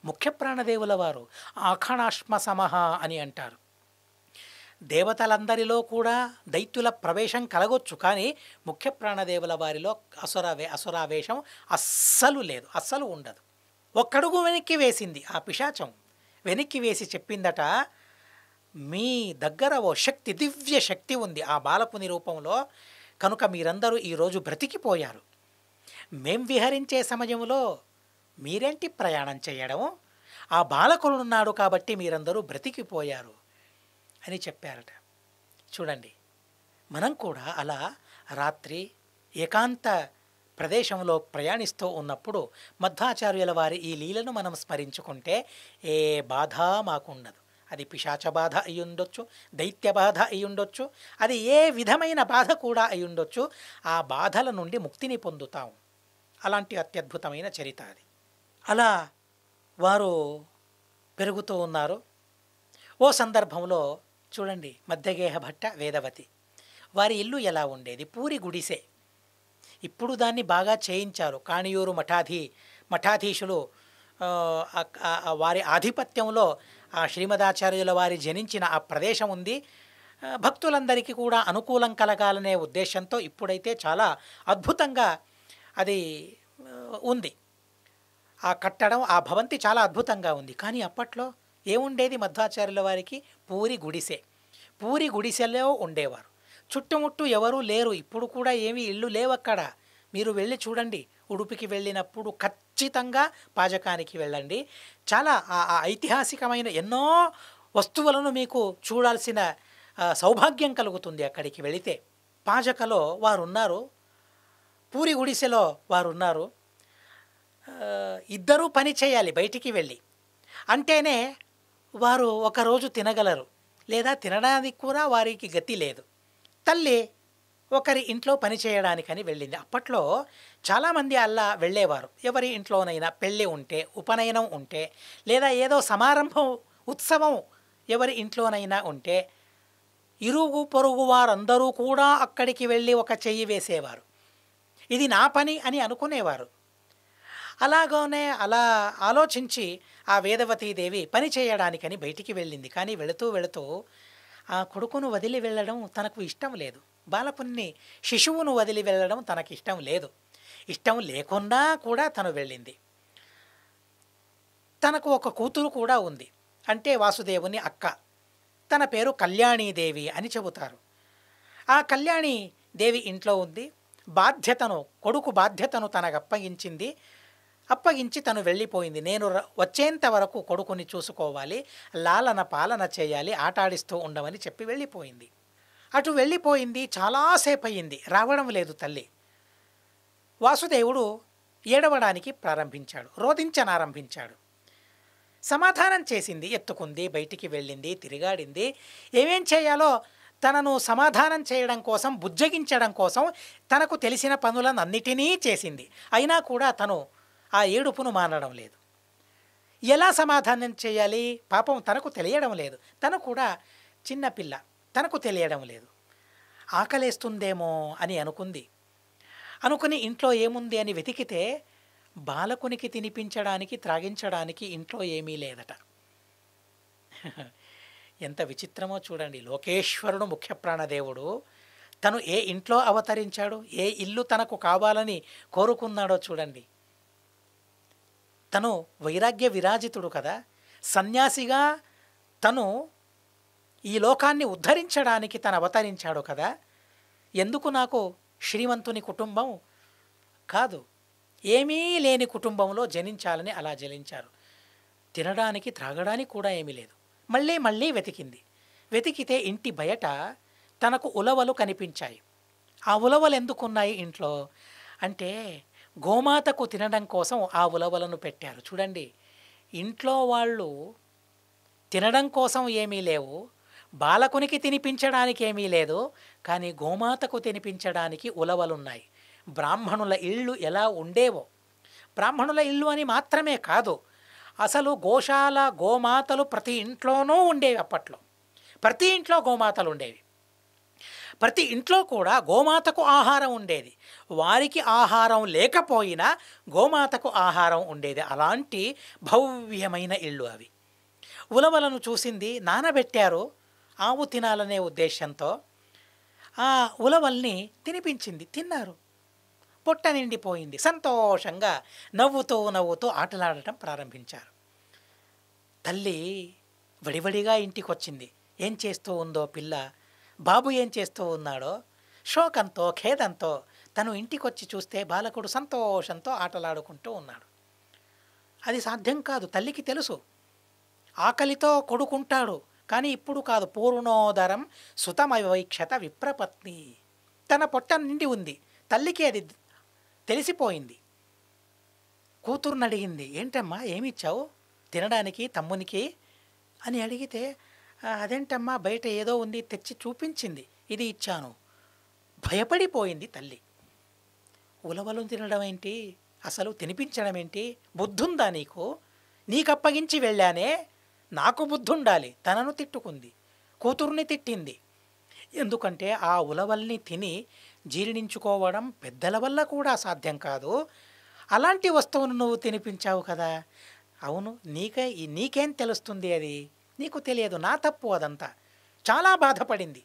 ముఖ్య ప్రాణదేవుల వారు ఆఖణాశ్మ సమహ అని అంటారు. దేవతలందరిలో కూడా దైత్యుల ప్రవేశం కలగొచ్చు, కానీ ముఖ్య ప్రాణదేవుల వారిలో అసురావేశం అస్సలు లేదు, అస్సలు ఉండదు. ఒక్కడుగు వెనక్కి వేసింది ఆ పిశాచం. వెనక్కి వేసి చెప్పిందట, మీ దగ్గర ఓ శక్తి, దివ్య శక్తి ఉంది ఆ బాలకుని రూపంలో, కనుక మీరందరూ ఈరోజు బ్రతికిపోయారు. మేం విహరించే సమయంలో మీరేంటి ప్రయాణం చేయడం, ఆ బాలకుడున్నాడు కాబట్టి మీరందరూ బ్రతికిపోయారు అని చెప్పారట. చూడండి, మనం కూడా అలా రాత్రి ఏకాంత ప్రదేశంలో ప్రయాణిస్తూ ఉన్నప్పుడు మధ్వాచార్యుల వారి ఈ లీలను మనం స్మరించుకుంటే ఏ బాధ మాకుండదు. అది పిశాచ బాధ అయి ఉండొచ్చు, దైత్య బాధ అయి ఉండొచ్చు, అది ఏ విధమైన బాధ కూడా అయి ఉండొచ్చు. ఆ బాధల నుండి ముక్తిని పొందుతాం. అలాంటి అత్యద్భుతమైన చరిత్ర అది. అలా వారు పెరుగుతూ ఉన్నారు. ఓ సందర్భంలో చూడండి, మధ్యగేహ భట్ట వేదవతి వారి ఇల్లు ఎలా ఉండేది, పూరి గుడిసె. ఇప్పుడు దాన్ని బాగా చేయించారు. కాణియూరు మఠాధీశులు వారి ఆధిపత్యంలో ఆ శ్రీమదాచార్యుల వారి జనించిన ఆ ప్రదేశం ఉంది. భక్తులందరికీ కూడా అనుకూలం కలగాలనే ఉద్దేశంతో ఇప్పుడైతే చాలా అద్భుతంగా అది ఉంది. ఆ కట్టడం, ఆ భవంతి చాలా అద్భుతంగా ఉంది. కానీ అప్పట్లో ఏముండేది మధ్వాచార్యుల వారికి? పూరి గుడిసె. పూరి గుడిసెలో ఉండేవారు. చుట్టుముట్టు ఎవరూ లేరు. ఇప్పుడు కూడా ఏమీ ఇళ్ళు లేవక్కడ. మీరు వెళ్ళి చూడండి. ఉడుపికి వెళ్ళినప్పుడు ఖచ్చితంగా పాజకానికి వెళ్ళండి. చాలా ఐతిహాసికమైన ఎన్నో వస్తువులను మీకు చూడాల్సిన సౌభాగ్యం కలుగుతుంది అక్కడికి వెళితే. పాజకలో వారున్నారు, పూరి గుడిసెలో వారున్నారు. ఇద్దరూ పని చేయాలి బయటికి వెళ్ళి, అంటేనే వారు ఒకరోజు తినగలరు, లేదా తినడానికి కూడా వారికి గతి లేదు. తల్లి ఒకరి ఇంట్లో పని చేయడానికని వెళ్ళింది. అప్పట్లో చాలామంది అలా వెళ్ళేవారు. ఎవరి ఇంట్లోనైనా పెళ్ళి ఉంటే, ఉపనయనం ఉంటే, లేదా ఏదో సమారంభం, ఉత్సవం ఎవరి ఇంట్లోనైనా ఉంటే ఇరుగు పొరుగు వారందరూ కూడా అక్కడికి వెళ్ళి ఒక చెయ్యి వేసేవారు. ఇది నా పని అని అనుకునేవారు. అలాగనే అలా ఆలోచించి ఆ వేదవతీదేవి పని చేయడానికని బయటికి వెళ్ళింది. కానీ వెళుతూ వెళుతూ ఆ కొడుకును వదిలి వెళ్ళడం తనకు ఇష్టం లేదు. బాలకుని, శిశువును వదిలి వెళ్ళడం తనకి ఇష్టం లేదు. ఇష్టం లేకుండా కూడా తను వెళ్ళింది. తనకు ఒక కూతురు కూడా ఉంది, అంటే వాసుదేవుని అక్క. తన పేరు కళ్యాణీదేవి అని చెబుతారు. ఆ కళ్యాణీదేవి ఇంట్లో ఉంది. కొడుకు బాధ్యతను తనకు అప్పగించి తను వెళ్ళిపోయింది. నేను వచ్చేంత వరకు కొడుకుని చూసుకోవాలి, లాలన పాలన చేయాలి, ఆటాడిస్తూ ఉండమని చెప్పి వెళ్ళిపోయింది. అటు వెళ్ళిపోయింది. చాలాసేపు అయ్యింది, రావడం లేదు తల్లి. వాసుదేవుడు ఏడవడానికి ప్రారంభించాడు, రోధించనారంభించాడు. సమాధానం చేసింది, ఎత్తుకుంది, బయటికి వెళ్ళింది, తిరిగాడింది. ఏమేం చేయాలో తనను సమాధానం చేయడం కోసం, బుజ్జగించడం కోసం తనకు తెలిసిన పనులనన్నిటినీ చేసింది. అయినా కూడా తను ఆ ఏడుపును మానడం లేదు. ఎలా సమాధానం చేయాలి? పాపం తనకు తెలియడం లేదు. తను కూడా చిన్నపిల్ల, తనకు తెలియడం లేదు. ఆకలేస్తుందేమో అని అనుకుని ఇంట్లో ఏముంది అని వెతికితే బాలకునికి తినిపించడానికి, త్రాగించడానికి ఇంట్లో ఏమీ లేదట. ఎంత విచిత్రమో చూడండి. లోకేశ్వరుడు ముఖ్య ప్రాణదేవుడు తను ఏ ఇంట్లో అవతరించాడు, ఏ ఇల్లు తనకు కావాలని కోరుకున్నాడో చూడండి. తను వైరాగ్య విరాజితుడు కదా, సన్యాసిగా తను ఈ లోకాన్ని ఉద్ధరించడానికి తను అవతరించాడు కదా. ఎందుకు నాకు శ్రీమంతుని కుటుంబం కాదు, ఏమీ లేని కుటుంబంలో జనించాలని అలా జనించారు. తినడానికి, త్రాగడానికి కూడా ఏమీ లేదు. మళ్ళీ వెతికితే ఇంటి బయట తనకు ఉలవలు కనిపించాయి. ఆ ఉలవలు ఎందుకున్నాయి ఇంట్లో అంటే గోమాతకు తినడం కోసం ఆ ఉలవలను పెట్టారు. చూడండి, ఇంట్లో వాళ్ళు తినడం కోసం ఏమీ లేవు, బాలకునికి తినిపించడానికి ఏమీ లేదు, కానీ గోమాతకు తినిపించడానికి ఉలవలున్నాయి. బ్రాహ్మణుల ఇళ్ళు ఎలా ఉండేవో, బ్రాహ్మణుల ఇల్లు అని మాత్రమే కాదు, అసలు గోశాల, గోమాతలు ప్రతి ఇంట్లోనూ ఉండేవి. అప్పట్లో ప్రతి ఇంట్లో గోమాతలు ఉండేవి. ప్రతి ఇంట్లో కూడా గోమాతకు ఆహారం ఉండేది. వారికి ఆహారం లేకపోయినా గోమాతకు ఆహారం ఉండేది. అలాంటి భవ్యమైన ఇళ్ళు అవి. ఉలవలను చూసింది, నానబెట్టారు, ఆవు తినాలనే ఉద్దేశంతో ఆ ఉలవల్ని తినిపించింది. తిన్నారు. పొట్ట నిండిపోయింది. సంతోషంగా నవ్వుతూ నవ్వుతూ ఆటలాడటం ప్రారంభించారు. తల్లి వడివడిగా ఇంటికొచ్చింది. ఏం చేస్తూ ఉందో పిల్ల, బాబు ఏం చేస్తూ ఉన్నాడో శోకంతో ఖేదంతో తను ఇంటికొచ్చి చూస్తే బాలకుడు సంతోషంతో ఆటలాడుకుంటూ ఉన్నాడు. అది సాధ్యం కాదు. తల్లికి తెలుసు ఆకలితో కొడుకుంటాడు, కానీ ఇప్పుడు కాదు. పూర్ణోదరం సుతమవైక్షత విప్రపత్ని. తన పొట్ట నిండి ఉంది. తల్లికి అది తెలిసిపోయింది. కూతురుని అడిగింది, ఏంటమ్మా ఏమిచ్చావు తినడానికి తమ్మునికి అని అడిగితే, అదేంటమ్మా బయట ఏదో ఉంది తెచ్చి చూపించింది, ఇది ఇచ్చాను. భయపడిపోయింది తల్లి. ఉలవలు తినడం ఏంటి, అసలు తినిపించడం ఏంటి, బుద్ధుందా నీకు? నీకప్పగించి వెళ్ళానే, నాకు బుద్ధుండాలి. తనను తిట్టుకుంది, కూతుర్ని తిట్టింది. ఎందుకంటే ఆ ఉలవల్ని తిని జీర్ణించుకోవడం పెద్దల వల్ల కూడా సాధ్యం కాదు. అలాంటి వస్తువును నువ్వు తినిపించావు కదా. అవును, నీకేం తెలుస్తుంది, అది నీకు తెలియదు, నా తప్పు అదంతా. చాలా బాధపడింది.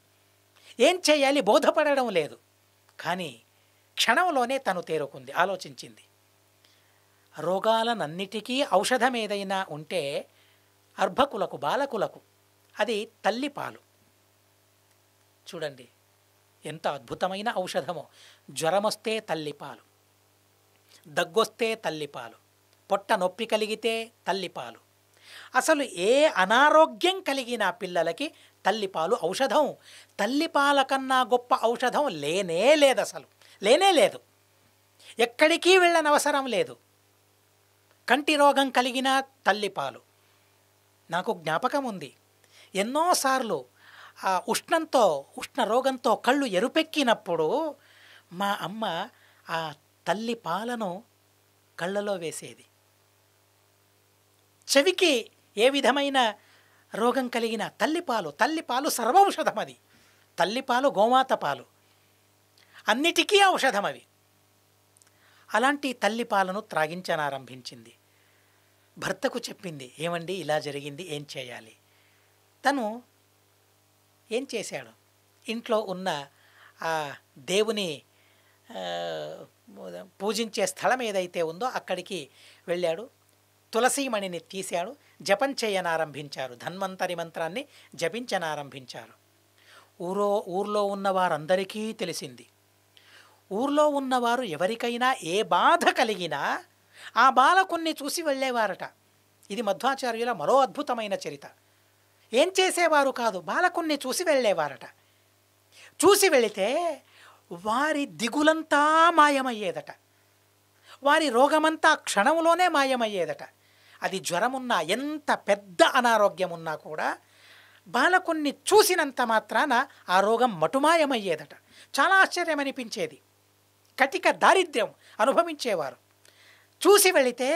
ఏం చేయాలి బోధపడడం లేదు. కానీ క్షణంలోనే తను తేరుకుంది, ఆలోచించింది. రోగాలనన్నిటికీ ఔషధం ఏదైనా ఉంటే అర్భకులకు, బాలకులకు అది తల్లిపాలు. చూడండి ఎంత అద్భుతమైన ఔషధమో. జ్వరమొస్తే తల్లిపాలు, దగ్గొస్తే తల్లిపాలు, పొట్ట నొప్పి కలిగితే తల్లిపాలు. అసలు ఏ అనారోగ్యం కలిగిన పిల్లలకి తల్లిపాలు ఔషధం. తల్లిపాల కన్నా గొప్ప ఔషధం లేనే లేదు, అసలు లేనే లేదు. ఎక్కడికి వెళ్ళనవసరం లేదు. కంటి రోగం కలిగిన తల్లిపాలు. నాకు జ్ఞాపకం ఉంది, ఎన్నోసార్లు ఉష్ణ రోగంతో కళ్ళు ఎరుపెక్కినప్పుడు మా అమ్మ ఆ తల్లి పాలను కళ్ళలో వేసేది. చెవికి ఏ విధమైన రోగం కలిగిన తల్లిపాలు సర్వౌషధం. అది తల్లిపాలు, గోమాత పాలు అన్నిటికీ ఔషధం అవి. అలాంటి తల్లిపాలను త్రాగించనారంభించింది. భర్తకు చెప్పింది, ఏమండి ఇలా జరిగింది, ఏం చేయాలి? తను ఏం చేశాడు, ఇంట్లో ఉన్న ఆ దేవుని పూజించే స్థలం ఏదైతే ఉందో అక్కడికి వెళ్ళాడు. తులసీమణిని తీశాడు. జపం చేయనారంభించారు. ధన్వంతరి మంత్రాన్ని జపించనారంభించారు. ఊర్లో ఉన్న వారందరికీ తెలిసింది. ఊర్లో ఉన్నవారు ఎవరికైనా ఏ బాధ కలిగినా ఆ బాలకుణ్ణి చూసి వెళ్ళేవారట. ఇది మధ్వాచార్యుల మరో అద్భుతమైన చరిత. ఏం చేసేవారు కాదు, బాలకుణ్ణి చూసి వెళ్ళేవారట. చూసి వెళితే వారి దిగులంతా మాయమయ్యేదట. వారి రోగమంతా క్షణంలోనే మాయమయ్యేదట. అది జ్వరమున్నా, ఎంత పెద్ద అనారోగ్యం ఉన్నా కూడా బాలకుణ్ణి చూసినంత మాత్రాన ఆ రోగం మటుమాయమయ్యేదట. చాలా ఆశ్చర్యం అనిపించేది. కటిక దారిద్ర్యం అనుభవించేవారు. చూసి వెళితే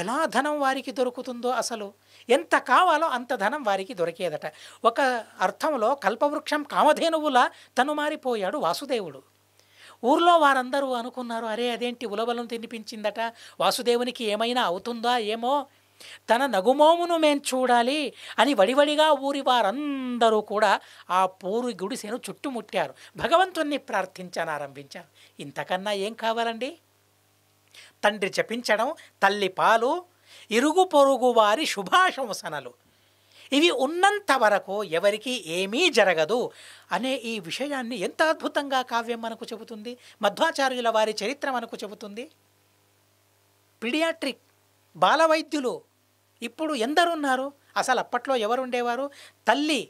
ఎలా ధనం వారికి దొరుకుతుందో, అసలు ఎంత కావాలో అంత ధనం వారికి దొరికేదట. ఒక అర్థంలో కల్పవృక్షం కామధేనువులా తను మారిపోయాడు వాసుదేవుడు. ఊర్లో వారందరూ అనుకున్నారు, అరే అదేంటి ఉలవలను తినిపించిందట, వాసుదేవునికి ఏమైనా అవుతుందా ఏమో, తన నగుమోమును మేం చూడాలి అని వడివడిగా ఊరి వారందరూ కూడా ఆ పూరి గుడిసెను చుట్టుముట్టారు. భగవంతుణ్ణి ప్రార్థించనారంభించారు. ఇంతకన్నా ఏం కావాలండి? తండ్రి జపించడం, తల్లి పాలు, ఇరుగు పొరుగు వారి శుభాశంసనలు, ఇవి ఉన్నంత వరకు ఎవరికి ఏమీ జరగదు అనే ఈ విషయాన్ని ఎంత అద్భుతంగా కావ్యం మనకు చెబుతుంది. మధ్వాచార్యుల వారి చరిత్ర మనకు చెబుతుంది. పీడియాట్రిక్ బాల వైద్యులు ఇప్పుడు ఎందరున్నారు? అసలు అప్పట్లో ఎవరుండేవారు? తల్లి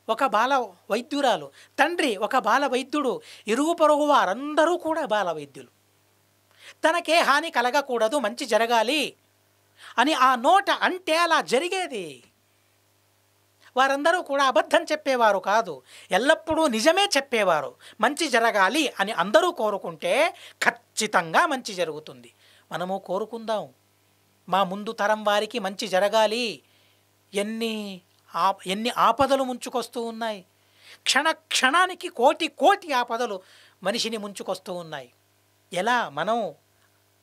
ఒక బాల వైద్యురాలు, తండ్రి ఒక బాల వైద్యుడు, ఇరుగు పొరుగు వారందరూ కూడా బాల వైద్యులు. తనకే హాని కలగకూడదు, మంచి జరగాలి అని ఆ నోట అంటే అలా జరిగేది. వారందరూ కూడా అబద్ధం చెప్పేవారు కాదు, ఎల్లప్పుడూ నిజమే చెప్పేవారు. మంచి జరగాలి అని అందరూ కోరుకుంటే ఖచ్చితంగా మంచి జరుగుతుంది. మనము కోరుకుందాం, మా ముందు తరం వారికి మంచి జరగాలి. ఎన్ని ఆపదలు ముంచుకొస్తూ ఉన్నాయి. క్షణానికి కోటి ఆపదలు మనిషిని ముంచుకొస్తూ ఉన్నాయి. ఎలా మనం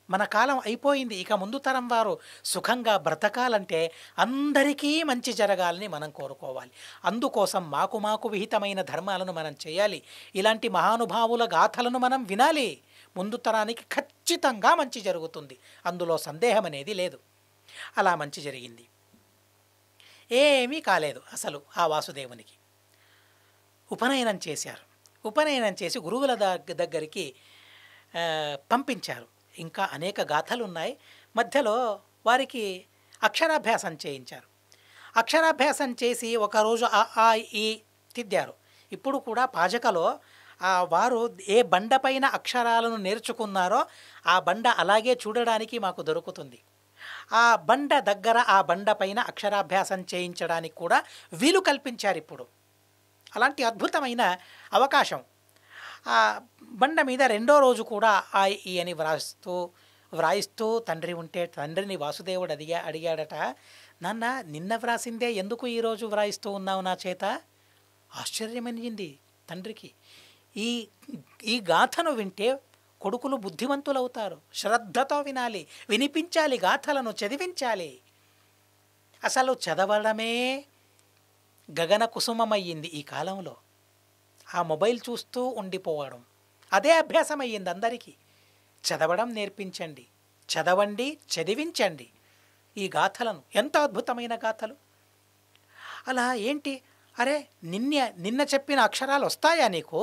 మన కాలం అయిపోయింది. ఇక ముందు తరం వారు సుఖంగా బ్రతకాలంటే అందరికీ మంచి జరగాలని మనం కోరుకోవాలి. అందుకోసం మాకు విహితమైన ధర్మాలను మనం చేయాలి. ఇలాంటి మహానుభావుల గాథలను మనం వినాలి. ముందు తరానికి ఖచ్చితంగా మంచి జరుగుతుంది, అందులో సందేహం అనేది లేదు. అలా మంచి జరిగింది. ఏమీ కాలేదు అసలు ఆ వాసుదేవునికి. ఉపనయనం చేశారు. ఉపనయనం చేసి గురువుల దగ్గరికి పంపించారు. ఇంకా అనేక గాథలు ఉన్నాయి. మధ్యలో వారికి అక్షరాభ్యాసం చేయించారు. అక్షరాభ్యాసం చేసి ఒకరోజు ఆ ఆ ఈ తిద్దారు. ఇప్పుడు కూడా పాజకలో వారు ఏ బండపైన అక్షరాలను నేర్చుకున్నారో ఆ బండ అలాగే చూడడానికి మాకు దొరుకుతుంది. ఆ బండ దగ్గర ఆ బండ పైన అక్షరాభ్యాసం చేయించడానికి కూడా వీలు కల్పించారు ఇప్పుడు. అలాంటి అద్భుతమైన అవకాశం. ఆ బండ మీద రెండో రోజు కూడా ఆ ఈ అని వ్రాయిస్తూ తండ్రి ఉంటే తండ్రిని వాసుదేవుడు అడిగాడట, నాన్న నిన్న వ్రాసిందే ఎందుకు ఈరోజు వ్రాయిస్తూ ఉన్నావు నా చేత? ఆశ్చర్యమనింది తండ్రికి. ఈ ఈ గాథను వింటే కొడుకులు బుద్ధిమంతులవుతారు. శ్రద్ధతో వినాలి, వినిపించాలి, గాథలను చదివించాలి. అసలు చదవడమే గగన కుసుమమయ్యింది ఈ కాలంలో. ఆ మొబైల్ చూస్తూ ఉండిపోవడం అదే అభ్యాసం అయ్యింది అందరికీ. చదవడం నేర్పించండి, చదవండి, చదివించండి ఈ గాథలను. ఎంత అద్భుతమైన గాథలు! అలా ఏంటి, అరే నిన్న చెప్పిన అక్షరాలు వస్తాయా నీకు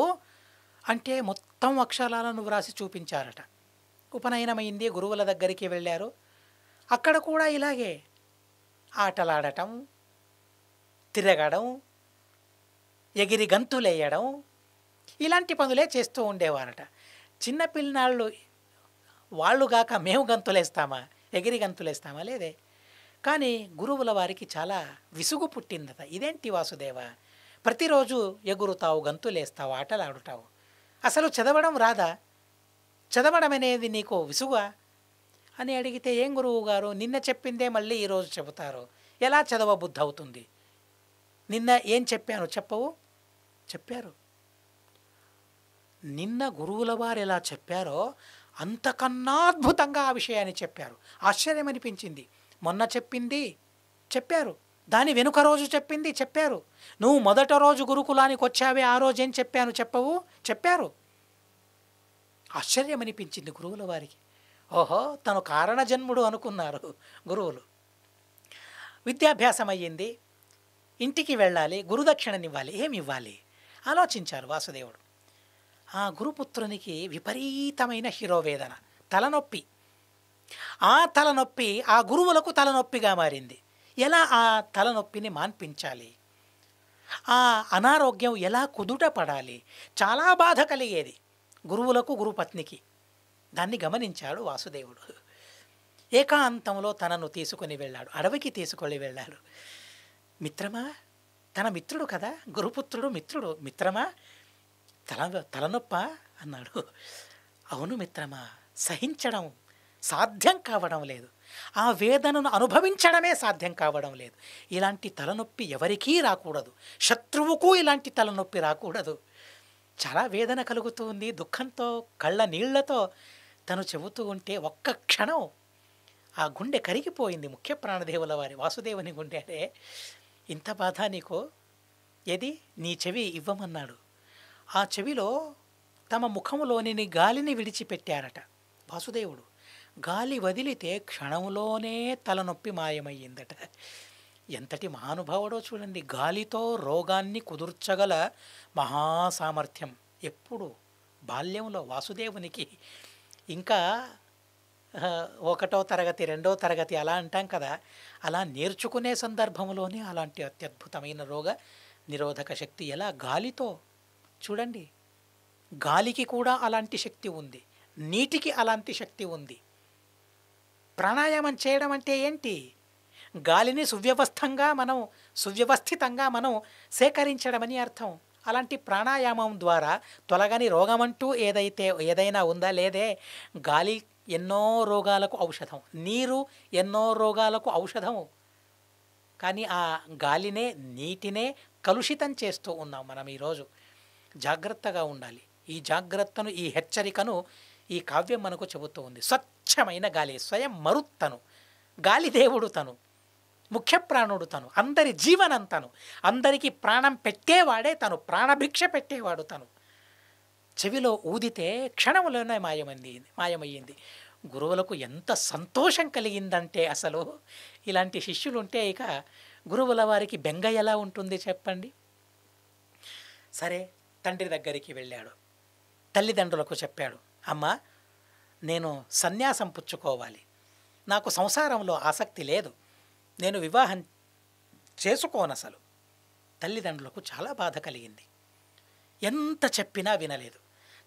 అంటే మొత్తం అక్షరాలను వ్రాసి చూపించారట. ఉపనయనమైంది, గురువుల దగ్గరికి వెళ్ళారు. అక్కడ కూడా ఇలాగే ఆటలాడటం, తిరగడం, ఎగిరి గంతులేయడం, ఇలాంటి పనులే చేస్తూ ఉండేవారట. చిన్నపిల్లనాళ్ళు వాళ్ళుగాక మేము గంతులేస్తామా, ఎగిరి గంతులేస్తామా? లేదే. కానీ గురువుల వారికి చాలా విసుగు పుట్టిందట. ఇదేంటి వాసుదేవ, ప్రతిరోజు ఎగురుతావు, గంతులేస్తావు, ఆటలాడుతావు, అసలు చదవడం రాదా? చదవడం అనేది నీకు విసుగా అని అడిగితే, ఏం గురువు గారు నిన్న చెప్పిందే మళ్ళీ ఈరోజు చెబుతారు, ఎలా చదవబుద్ధి అవుతుంది? నిన్న ఏం చెప్పాను చెప్పవు? చెప్పారు. నిన్న గురువుల వారు ఎలా చెప్పారో అంతకన్నా అద్భుతంగా ఆ విషయాన్ని చెప్పారు. ఆశ్చర్యం అనిపించింది. మొన్న చెప్పింది చెప్పారు, దాని వెనుక రోజు చెప్పింది చెప్పారు. నువ్వు మొదట రోజు గురుకులానికి వచ్చావే, ఆ రోజు ఏం చెప్పాను చెప్పవు? చెప్పారు. ఆశ్చర్యం అనిపించింది గురువుల వారికి. ఓహో, తను కారణజన్ముడు అనుకున్నారు గురువులు. విద్యాభ్యాసం అయ్యింది, ఇంటికి వెళ్ళాలి, గురుదక్షిణనివ్వాలి. ఏమి ఇవ్వాలి ఆలోచించారు వాసుదేవుడు. ఆ గురుపుత్రునికి విపరీతమైన శిరోవేదన, తలనొప్పి. ఆ తలనొప్పి ఆ గురువులకు తలనొప్పిగా మారింది. ఎలా ఆ తలనొప్పిని మాన్పించాలి, ఆ అనారోగ్యం ఎలా కుదుట పడాలి, చాలా బాధ కలిగేది గురువులకు, గురుపత్నికి. దాన్ని గమనించాడు వాసుదేవుడు. ఏకాంతంలో తనను తీసుకొని వెళ్ళాడు, అడవికి తీసుకొని వెళ్ళాడు. మిత్రమా, తన మిత్రుడు కదా, గురుపుత్రుడు మిత్రుడు. మిత్రమా, తలనొప్ప అన్నాడు. అవును మిత్రమా, సహించడం సాధ్యం కావడం లేదు, ఆ వేదనను అనుభవించడమే సాధ్యం కావడం లేదు. ఇలాంటి తలనొప్పి ఎవరికీ రాకూడదు, శత్రువుకు ఇలాంటి తలనొప్పి రాకూడదు. చాలా వేదన కలుగుతూ ఉంది, దుఃఖంతో కళ్ళ నీళ్లతో తను చెబుతూ ఉంటే ఒక్క క్షణం ఆ గుండె కరిగిపోయింది. ముఖ్య ప్రాణదేవుల వారి వాసుదేవుని గుండె. అంటే ఇంత బాధ నీకు, ఏది నీ చెవి ఇవ్వమన్నాడు. ఆ చెవిలో తమ ముఖములోని గాలిని విడిచిపెట్టారట వాసుదేవుడు. గాలి వదిలితే క్షణంలోనే తలనొప్పి మాయమయ్యిందట. ఎంతటి మహానుభావుడో చూడండి. గాలితో రోగాన్ని కుదుర్చగల మహాసామర్థ్యం ఎప్పుడు బాల్యంలో వాసుదేవునికి. ఇంకా 1వ తరగతి 2వ తరగతి అలా అంటాం కదా, అలా నేర్చుకునే సందర్భంలోనే అలాంటి అత్యద్భుతమైన రోగ నిరోధక శక్తి. ఎలా గాలితో చూడండి, గాలికి కూడా అలాంటి శక్తి ఉంది, నీటికి అలాంటి శక్తి ఉంది. ప్రాణాయామం చేయడం అంటే ఏంటి? గాలిని సువ్యవస్థితంగా మనం సేకరించడమని అర్థం. అలాంటి ప్రాణాయామం ద్వారా తొలగని రోగమంటూ ఏదైనా ఉందా? లేదే. గాలి ఎన్నో రోగాలకు ఔషధం, నీరు ఎన్నో రోగాలకు ఔషధం. కానీ ఆ గాలినే, నీటినే కలుషితం చేస్తూ ఉన్నాం మనం ఈరోజు. జాగ్రత్తగా ఉండాలి. ఈ జాగ్రత్తను, ఈ హెచ్చరికను ఈ కావ్యం మనకు చెబుతూ ఉంది. స్వచ్ఛమైన గాలి, స్వయం మరుత్తను, గాలిదేవుడు తను, ముఖ్యప్రాణుడు తను, అందరి జీవనం తను, అందరికీ ప్రాణం పెట్టేవాడే తను, ప్రాణభిక్ష పెట్టేవాడు తను. చెవిలో ఊదితే క్షణంలోనే మాయమయ్యింది. గురువులకు ఎంత సంతోషం కలిగిందంటే అసలు ఇలాంటి శిష్యులు ఉంటే ఇక గురువుల వారికి బెంగ ఎలా ఉంటుంది చెప్పండి. సరే, తండ్రి దగ్గరికి వెళ్ళాడు. తల్లిదండ్రులకు చెప్పాడు, అమ్మ నేను సన్యాసం పుచ్చుకోవాలి, నాకు సంసారంలో ఆసక్తి లేదు, నేను వివాహం చేసుకోనసలు. తల్లిదండ్రులకు చాలా బాధ కలిగింది. ఎంత చెప్పినా వినలేదు.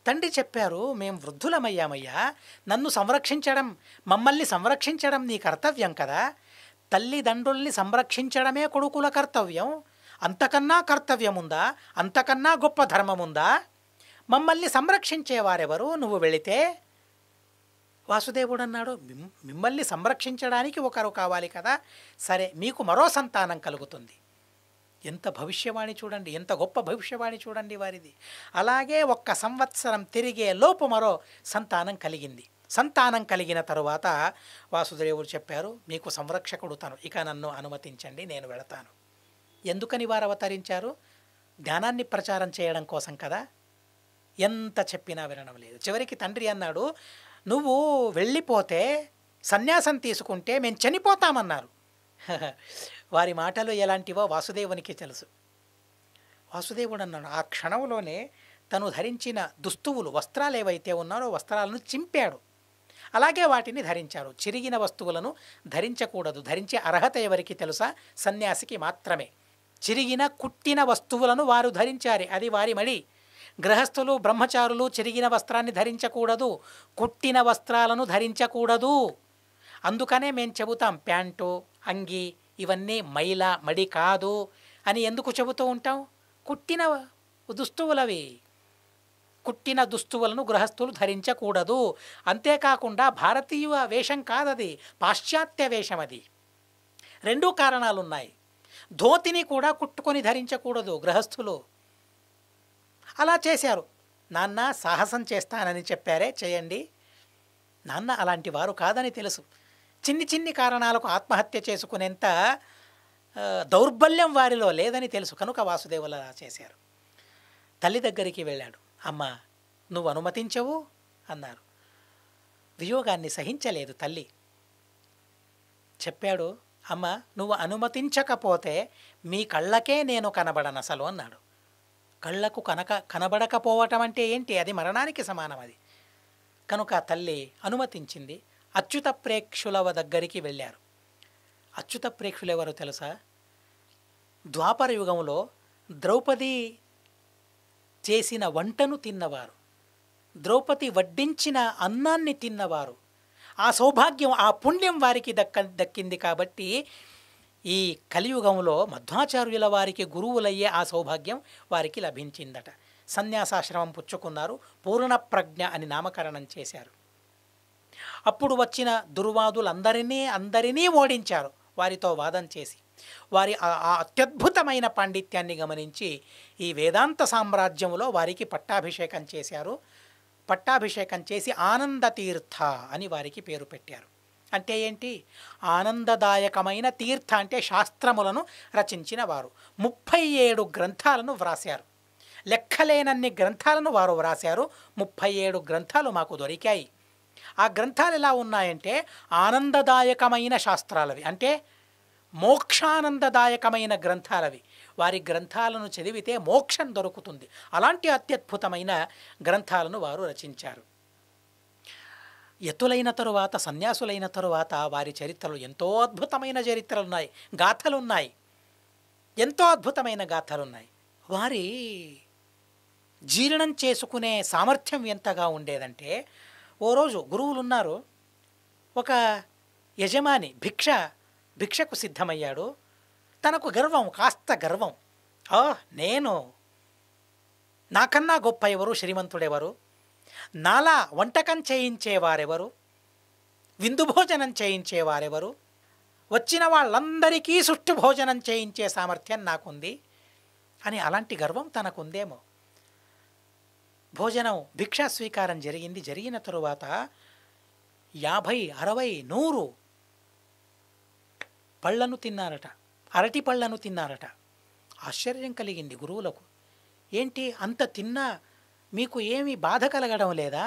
తండ్రి చెప్పారు, మేము వృద్ధులమయ్యామయ్యా, నన్ను సంరక్షించడం, మమ్మల్ని సంరక్షించడం నీ కర్తవ్యం కదా. తల్లిదండ్రుల్ని సంరక్షించడమే కొడుకుల కర్తవ్యం. అంతకన్నా కర్తవ్యం ఉందా? అంతకన్నా గొప్ప ధర్మం ఉందా? మమ్మల్ని సంరక్షించేవారెవరు నువ్వు వెళితే? వాసుదేవుడు అన్నాడు, మిమ్మల్ని సంరక్షించడానికి ఒకరు కావాలి కదా. సరే, మీకు మరో సంతానం కలుగుతుంది. ఎంత భవిష్యవాణి చూడండి, ఎంత గొప్ప భవిష్యవాణి చూడండి వారిది. అలాగే 1 సంవత్సరం తిరిగే లోపు మరో సంతానం కలిగింది. సంతానం కలిగిన తరువాత వాసుదేవుడు చెప్పారు, మీకు సంరక్షకుడు తను, ఇక నన్ను అనుమతించండి, నేను వెళతాను. ఎందుకని వారు అవతరించారు? జ్ఞానాన్ని ప్రచారం చేయడం కోసం కదా. ఎంత చెప్పినా వినడం లేదు. చివరికి తండ్రి అన్నాడు, నువ్వు వెళ్ళిపోతే, సన్యాసం తీసుకుంటే మేము చనిపోతామన్నారు. వారి మాటలు ఎలాంటివో వాసుదేవునికి తెలుసు. వాసుదేవుడు అన్నాడు, ఆ క్షణంలోనే తను ధరించిన దుస్తువులు, వస్త్రాలు ఏవైతే ఉన్నారో వస్త్రాలను చింపాడు. అలాగే వాటిని ధరించారు. చిరిగిన వస్తువులను ధరించకూడదు. ధరించే అర్హత ఎవరికి తెలుసా? సన్యాసికి మాత్రమే. చిరిగిన కుట్టిన వస్తువులను వారు ధరించారు, అది వారి మడి. గృహస్థులు, బ్రహ్మచారులు చిరిగిన వస్త్రాన్ని ధరించకూడదు, కుట్టిన వస్త్రాలను ధరించకూడదు. అందుకనే మేము చెబుతాం, ప్యాంటు, అంగి ఇవన్నీ మడి కాదు అని ఎందుకు చెబుతూ ఉంటాం? కుట్టిన దుస్తువులవి. కుట్టిన దుస్తువులను గృహస్థులు ధరించకూడదు. అంతేకాకుండా భారతీయ వేషం కాదది, పాశ్చాత్య వేషం అది. 2 కారణాలున్నాయి. ధోతిని కూడా కుట్టుకొని ధరించకూడదు గృహస్థులు. అలా చేశారు. నాన్న సాహసం చేస్తానని చెప్పారే, చేయండి. నాన్న అలాంటి వారు కాదని తెలుసు. చిన్ని కారణాలకు ఆత్మహత్య చేసుకునేంత దౌర్బల్యం వారిలో లేదని తెలుసు కనుక వాసుదేవులు అలా చేశారు. తల్లి దగ్గరికి వెళ్ళాడు. అమ్మ నువ్వు అనుమతించవు అన్నారు. వియోగాన్ని సహించలేదు తల్లి. చెప్పాడు, అమ్మ నువ్వు అనుమతించకపోతే మీ కళ్ళకే నేను కనబడనసలు అన్నాడు. కళ్ళకు కనబడకపోవటం అంటే ఏంటి? అది మరణానికి సమానం అది. కనుక తల్లి అనుమతించింది. అచ్యుత ప్రేక్షుల దగ్గరికి వెళ్ళారు. అచ్యుత ప్రేక్షులు ఎవరో తెలుసా? ద్వాపర యుగంలో ద్రౌపది చేసిన వంటను తిన్నవారు, ద్రౌపది వడ్డించిన అన్నాన్ని తిన్నవారు. ఆ సౌభాగ్యం, ఆ పుణ్యం వారికి దక్కింది కాబట్టి ఈ కలియుగంలో మధ్వాచార్యుల వారికి గురువులయ్యే ఆ సౌభాగ్యం వారికి లభించిందట. సన్యాసాశ్రమం పుచ్చుకున్నారు, పూర్ణప్రజ్ఞ అని నామకరణం చేశారు. అప్పుడు వచ్చిన దుర్వాదులందరినీ ఓడించారు వారితో వాదం చేసి. వారి ఆ అత్యద్భుతమైన పాండిత్యాన్ని గమనించి ఈ వేదాంత సామ్రాజ్యంలో వారికి పట్టాభిషేకం చేశారు. పట్టాభిషేకం చేసి ఆనందతీర్థ అని వారికి పేరు పెట్టారు. అంటే ఏంటి? ఆనందదాయకమైన తీర్థ అంటే శాస్త్రములను రచించిన వారు. 37 గ్రంథాలను వ్రాశారు. లెక్కలేనన్ని గ్రంథాలను వారు వ్రాశారు. 37 గ్రంథాలు మాకు దొరికాయి. ఆ గ్రంథాలు ఎలా ఉన్నాయంటే ఆనందదాయకమైన శాస్త్రాలవి, అంటే మోక్షానందదాయకమైన గ్రంథాలవి. వారి గ్రంథాలను చదివితే మోక్షం దొరుకుతుంది. అలాంటి అత్యద్భుతమైన గ్రంథాలను వారు రచించారు. యతులైన తరువాత, సన్యాసులైన తరువాత వారి చరిత్రలు ఎంతో అద్భుతమైన చరిత్రలున్నాయి, గాథలున్నాయి, ఎంతో అద్భుతమైన గాథలున్నాయి. వారి జీర్ణం చేసుకునే సామర్థ్యం ఎంతగా ఉండేదంటే, ఓ రోజు గురువులు ఉన్నారు, ఒక యజమాని భిక్షకు సిద్ధమయ్యాడు. తనకు గర్వం, కాస్త గర్వం. నేను, నాకన్నా గొప్ప ఎవరు, శ్రీమంతుడెవరు, నాలా వంటకం చేయించేవారెవరు, విందు భోజనం చేయించేవారెవరు, వచ్చిన వాళ్ళందరికీ సుష్టు భోజనం చేయించే సామర్థ్యం నాకుంది అని అలాంటి గర్వం తనకుందేమో. భోజనం భిక్షా స్వీకారం జరిగింది. జరిగిన తరువాత 50, 60, 100 పళ్ళను తిన్నారట, అరటి పళ్ళను తిన్నారట. ఆశ్చర్యం కలిగింది గురువులకు. ఏంటి అంత తిన్నా మీకు ఏమీ బాధ కలగడం లేదా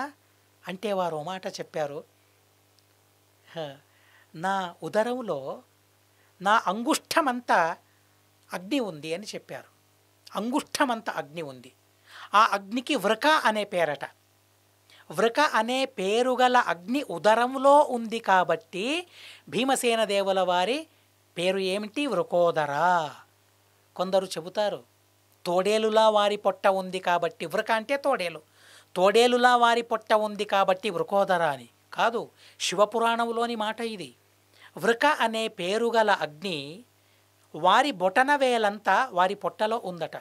అంటే వారు ఓ మాట చెప్పారు. నా ఉదరంలో నా అంగుష్టమంతా అగ్ని ఉంది అని చెప్పారు. అంగుష్టమంతా అగ్ని ఉంది. ఆ అగ్నికి వృక అనే పేరట. వృక అనే పేరు గల అగ్ని ఉదరంలో ఉంది కాబట్టి భీమసేన దేవుల వారి పేరు ఏమిటి? వృకోదర. కొందరు చెబుతారు తోడేలులా వారి పొట్ట ఉంది కాబట్టి వృక అంటే తోడేలు, తోడేలులా వారి పొట్ట ఉంది కాబట్టి వృకోదర అని. కాదు, శివపురాణంలోని మాట ఇది. వృక అనే పేరు గల అగ్ని వారి బొటన వేలంతా వారి పొట్టలో ఉందట.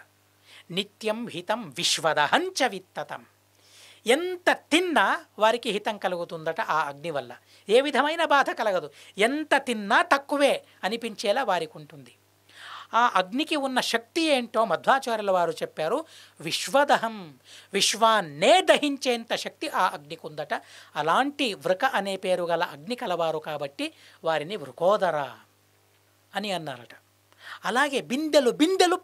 నిత్యం హితం విశ్వదహంచ విత్తతం. ఎంత తిన్నా వారికి హితం కలుగుతుందట ఆ అగ్ని వల్ల. ఏ విధమైన బాధ కలగదు. ఎంత తిన్నా తక్కువే అనిపించేలా వారికి ఉంటుంది. ఆ అగ్నికి ఉన్న శక్తి ఏంటో మధ్వాచార్యుల వారు చెప్పారు. విశ్వదహం, విశ్వాన్నే దహించేంత శక్తి ఆ అగ్నికి ఉందట. అలాంటి వృక అనే పేరు గల అగ్ని కలవారు కాబట్టి వారిని వృకోదర అని అన్నారట. అలాగే బిందెలు బిందెలు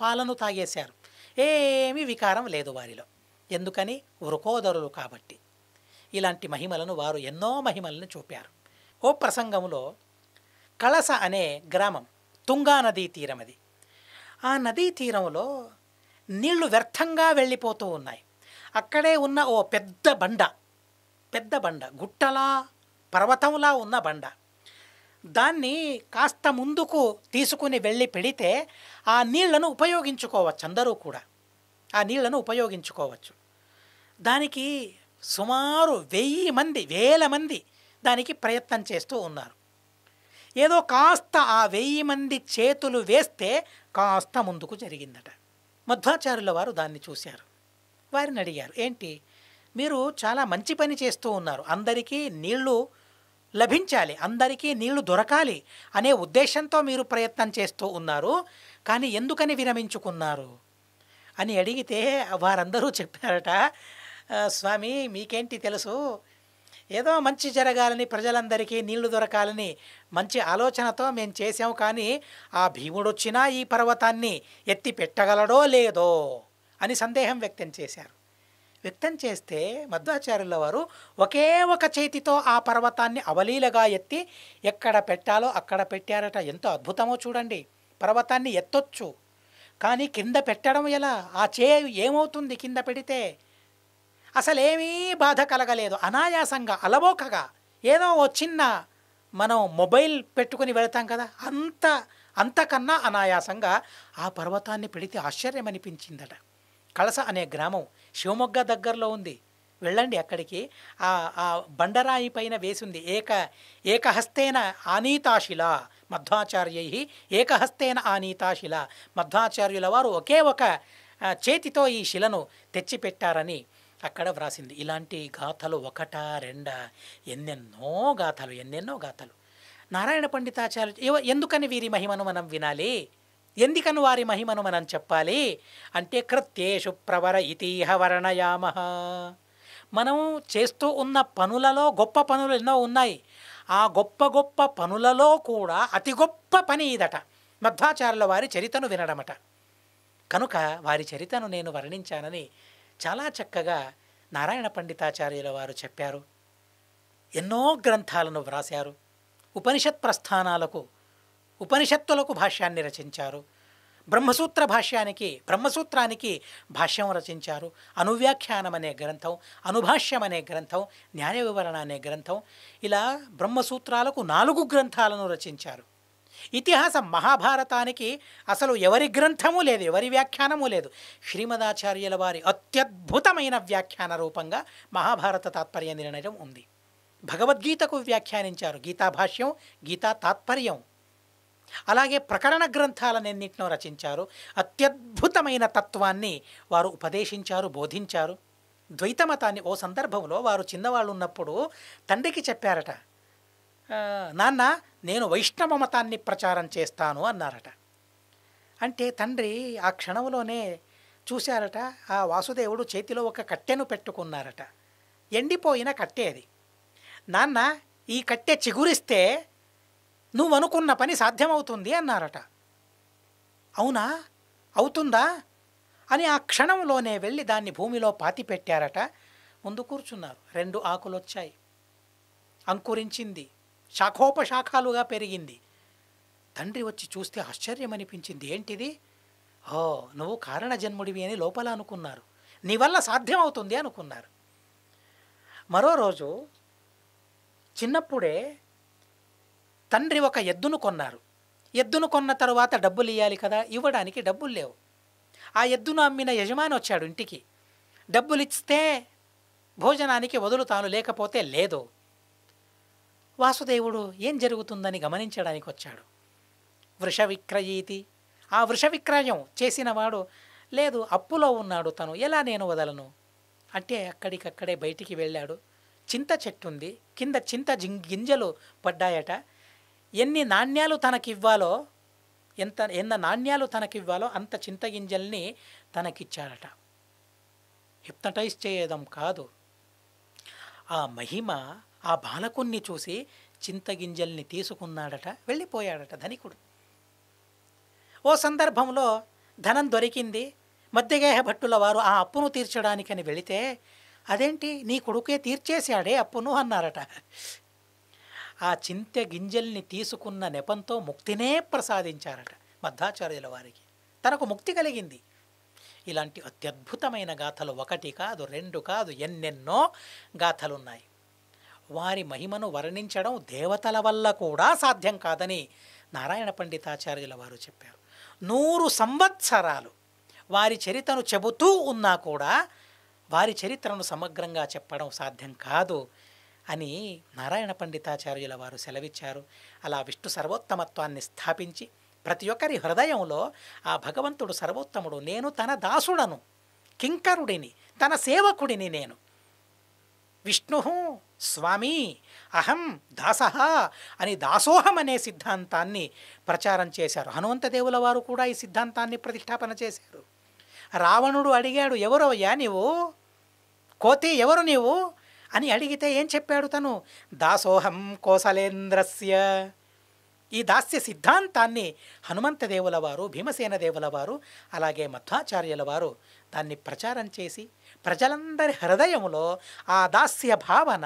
పాలను తాగేశారు. ఏమీ వికారం లేదు వారిలో. ఎందుకని? వృకోదరులు కాబట్టి. ఇలాంటి మహిమలను వారు ఎన్నో మహిమలను చూపారు. ఓ ప్రసంగంలో కళస అనే గ్రామం, తుంగా నదీ తీరం అది. ఆ నదీ తీరంలో నీళ్లు వ్యర్థంగా వెళ్ళిపోతూ ఉన్నాయి. అక్కడే ఉన్న ఓ పెద్ద బండ, గుట్టలా పర్వతంలా ఉన్న బండ. దాన్ని కాస్త ముందుకు తీసుకుని వెళ్ళి పెడితే ఆ నీళ్లను ఉపయోగించుకోవచ్చు. అందరూ కూడా ఆ నీళ్లను ఉపయోగించుకోవచ్చు. దానికి సుమారు 1000 మంది, 1000 మంది దానికి ప్రయత్నం చేస్తూ ఉన్నారు. ఏదో కాస్త ఆ 1000 మంది చేతులు వేస్తే కాస్త ముందుకు జరిగిందట. మధ్వాచార్యుల వారు దాన్ని చూశారు. వారిని అడిగారు, ఏంటి మీరు చాలా మంచి పని చేస్తూ ఉన్నారు, అందరికీ నీళ్లు లభించాలి, అందరికీ నీళ్లు దొరకాలి అనే ఉద్దేశంతో మీరు ప్రయత్నం చేస్తూ ఉన్నారు, కానీ ఎందుకని విరమించుకున్నారు అని అడిగితే వారందరూ చెప్పారట, స్వామి మీకేంటి తెలుసు, ఏదో మంచి జరగాలని, ప్రజలందరికీ నీళ్లు దొరకాలని మంచి ఆలోచనతో మేము చేసాం, కానీ ఆ భీముడు వచ్చినా ఈ పర్వతాన్ని ఎత్తి పెట్టగలడో లేదో అని సందేహం వ్యక్తం చేశారు. వ్యక్తం చేస్తే మధ్వాచార్యుల వారు ఒకే ఒక చేతితో ఆ పర్వతాన్ని అవలీలగా ఎత్తి ఎక్కడ పెట్టాలో అక్కడ పెట్టారట. ఎంతో అద్భుతమో చూడండి. పర్వతాన్ని ఎత్తొచ్చు, కానీ కింద పెట్టడం ఎలా? ఆ ఏమవుతుంది కింద పెడితే? అసలేమీ బాధ కలగలేదు. అనాయాసంగా, అలవోకగా, ఏదో ఓ చిన్న మనం మొబైల్ పెట్టుకుని వెళతాం కదా, అంతకన్నా అనాయాసంగా ఆ పర్వతాన్ని పెడితే ఆశ్చర్యం అనిపించిందట. కళస అనే గ్రామం శివమొగ్గ దగ్గరలో ఉంది. వెళ్ళండి అక్కడికి. ఆ బండరాయి పైన వేసింది ఏకహస్తేన ఆనీతాశిల మధ్వాచార్యై, ఏకహస్తేన ఆనీతాశిల. మధ్వాచార్యుల వారు ఒకే ఒక చేతితో ఈ శిలను తెచ్చిపెట్టారని అక్కడ వ్రాసింది. ఇలాంటి గాథలు ఒకటా రెండా, ఎన్నెన్నో గాథలు. నారాయణ పండితాచార్య ఎందుకని వీరి మహిమను మనం వినాలి, ఎందుకని వారి మహిమను మనం చెప్పాలి అంటే, కృత్యేషు ప్రవర ఇతీహ వర్ణయామ. మనం చేస్తూ ఉన్న పనులలో గొప్ప పనులు ఎన్నో ఉన్నాయి. ఆ గొప్ప పనులలో కూడా అతి గొప్ప పని ఇదట, మధ్వాచార్యుల వారి చరితను వినడమట. కనుక వారి చరితను నేను వర్ణించానని చాలా చక్కగా నారాయణ పండితాచార్యుల వారు చెప్పారు. ఎన్నో గ్రంథాలను వ్రాశారు. ఉపనిషత్తులకు భాష్యాన్ని రచించారు. బ్రహ్మసూత్రానికి భాష్యం రచించారు. అనువ్యాఖ్యానం అనే గ్రంథం, అనుభాష్యం అనే గ్రంథం, న్యాయ వివరణ అనే గ్రంథం, ఇలా బ్రహ్మసూత్రాలకు 4 గ్రంథాలను రచించారు. ఇతిహాసం మహాభారతానికి అసలు ఎవరి గ్రంథము లేదు, ఎవరి వ్యాఖ్యానము లేదు. శ్రీమదాచార్యుల వారి అత్యద్భుతమైన వ్యాఖ్యాన రూపంగా మహాభారత తాత్పర్య నిర్ణయం ఉంది. భగవద్గీతకు వ్యాఖ్యానించారు, గీతాభాష్యం, గీతా తాత్పర్యం. అలాగే ప్రకరణ గ్రంథాలన్నింటినో రచించారు. అత్యద్భుతమైన తత్వాన్ని వారు ఉపదేశించారు, బోధించారు. ద్వైతమతాన్ని ఓ సందర్భంలో వారు చిన్నవాళ్ళు ఉన్నప్పుడు తండ్రికి చెప్పారట, నాన్న నేను వైష్ణవ మతాన్ని ప్రచారం చేస్తాను అన్నారట. అంటే తండ్రి ఆ క్షణంలోనే చూశారట, ఆ వాసుదేవుడు చేతిలో ఒక కట్టెను పెట్టుకున్నారట. ఎండిపోయిన కట్టె అది. నాన్న, ఈ కట్టె చిగురిస్తే నువ్వు అనుకున్న పని సాధ్యమవుతుంది అన్నారట. అవునా, అవుతుందా అని ఆ క్షణంలోనే వెళ్ళి దాన్ని భూమిలో పాతి పెట్టారట. ముందు కూర్చున్నారు. 2 ఆకులు వచ్చాయి, అంకురించింది, శాఖోపశాఖాలుగా పెరిగింది. తండ్రి వచ్చి చూస్తే ఆశ్చర్యం అనిపించింది. ఏంటిది? ఓ, నువ్వు కారణజన్ముడివి అని లోపల అనుకున్నారు, నీ వల్ల సాధ్యమవుతుంది అనుకున్నారు. మరో రోజు చిన్నప్పుడే తండ్రి ఒక ఎద్దును కొన్నారు. ఎద్దును కొన్న తరువాత డబ్బులు ఇవ్వాలి కదా, ఇవ్వడానికి డబ్బులు లేవు. ఆ ఎద్దును అమ్మిన యజమాని వచ్చాడు ఇంటికి. డబ్బులు ఇస్తే భోజనానికి వదులుతాను, లేకపోతే లేదు. వాసుదేవుడు ఏం జరుగుతుందని గమనించడానికి వచ్చాడు. వృష విక్రయీతి, ఆ వృష విక్రయం చేసినవాడు, లేదు అప్పులో ఉన్నాడు తను, ఎలా నేను వదలను అంటే అక్కడికక్కడే బయటికి వెళ్ళాడు. చింత చెట్టుంది, కింద చింత గింజలు పడ్డాయట. ఎన్ని నాణ్యాలు తనకివ్వాలో, ఎన్న నాణ్యాలు తనకివ్వాలో అంత చింతగింజల్ని తనకిచ్చారట. హిప్నటైజ్ చేయడం కాదు, ఆ మహిమ ఆ బాలకుణ్ణి చూసి చింతగింజల్ని తీసుకున్నాడట, వెళ్ళిపోయాడట ధనికుడు. ఓ సందర్భంలో ధనం దొరికింది. మధ్యగేహ భట్టుల వారు ఆ అప్పును తీర్చడానికని వెళితే, అదేంటి నీ కొడుకే తీర్చేశాడే అప్పును అన్నారట. ఆ చింత గింజల్ని తీసుకున్న నెపంతో ముక్తినే ప్రసాదించారట మధ్వాచార్యుల వారికి. తనకు ముక్తి కలిగింది. ఇలాంటి అత్యద్భుతమైన గాథలు 1 కాదు 2 కాదు, ఎన్నెన్నో గాథలున్నాయి. వారి మహిమను వర్ణించడం దేవతల వల్ల కూడా సాధ్యం కాదని నారాయణ పండితాచార్యుల వారు చెప్పారు. 100 సంవత్సరాలు వారి చరిత్రను చెబుతూ ఉన్నా కూడా వారి చరిత్రను సమగ్రంగా చెప్పడం సాధ్యం కాదు అని నారాయణ పండితాచార్యుల వారు సెలవిచ్చారు. అలా విష్ణు సర్వోత్తమత్వాన్ని స్థాపించి ప్రతి ఒక్కరి హృదయంలో ఆ భగవంతుడు సర్వోత్తముడు, నేను తన దాసుడను, కింకరుడిని, తన సేవకుడిని, నేను విష్ణు స్వామి అహం దాసః అని దాసోహం అనే సిద్ధాంతాన్ని ప్రచారం చేశారు. హనుమంతదేవుల వారు కూడా ఈ సిద్ధాంతాన్ని ప్రతిష్టాపన చేశారు. రావణుడు అడిగాడు, ఎవరవయ్యా నీవు, కోతి ఎవరు నీవు అని అడిగితే ఏం చెప్పాడు తను? దాసోహం కోసలేంద్రస్య. ఈ దాస్య సిద్ధాంతాన్ని హనుమంతదేవుల వారు, భీమసేన దేవుల వారు, అలాగే మధ్వాచార్యుల వారు దాన్ని ప్రచారం చేసి ప్రజలందరి హృదయంలో ఆ దాస్య భావన,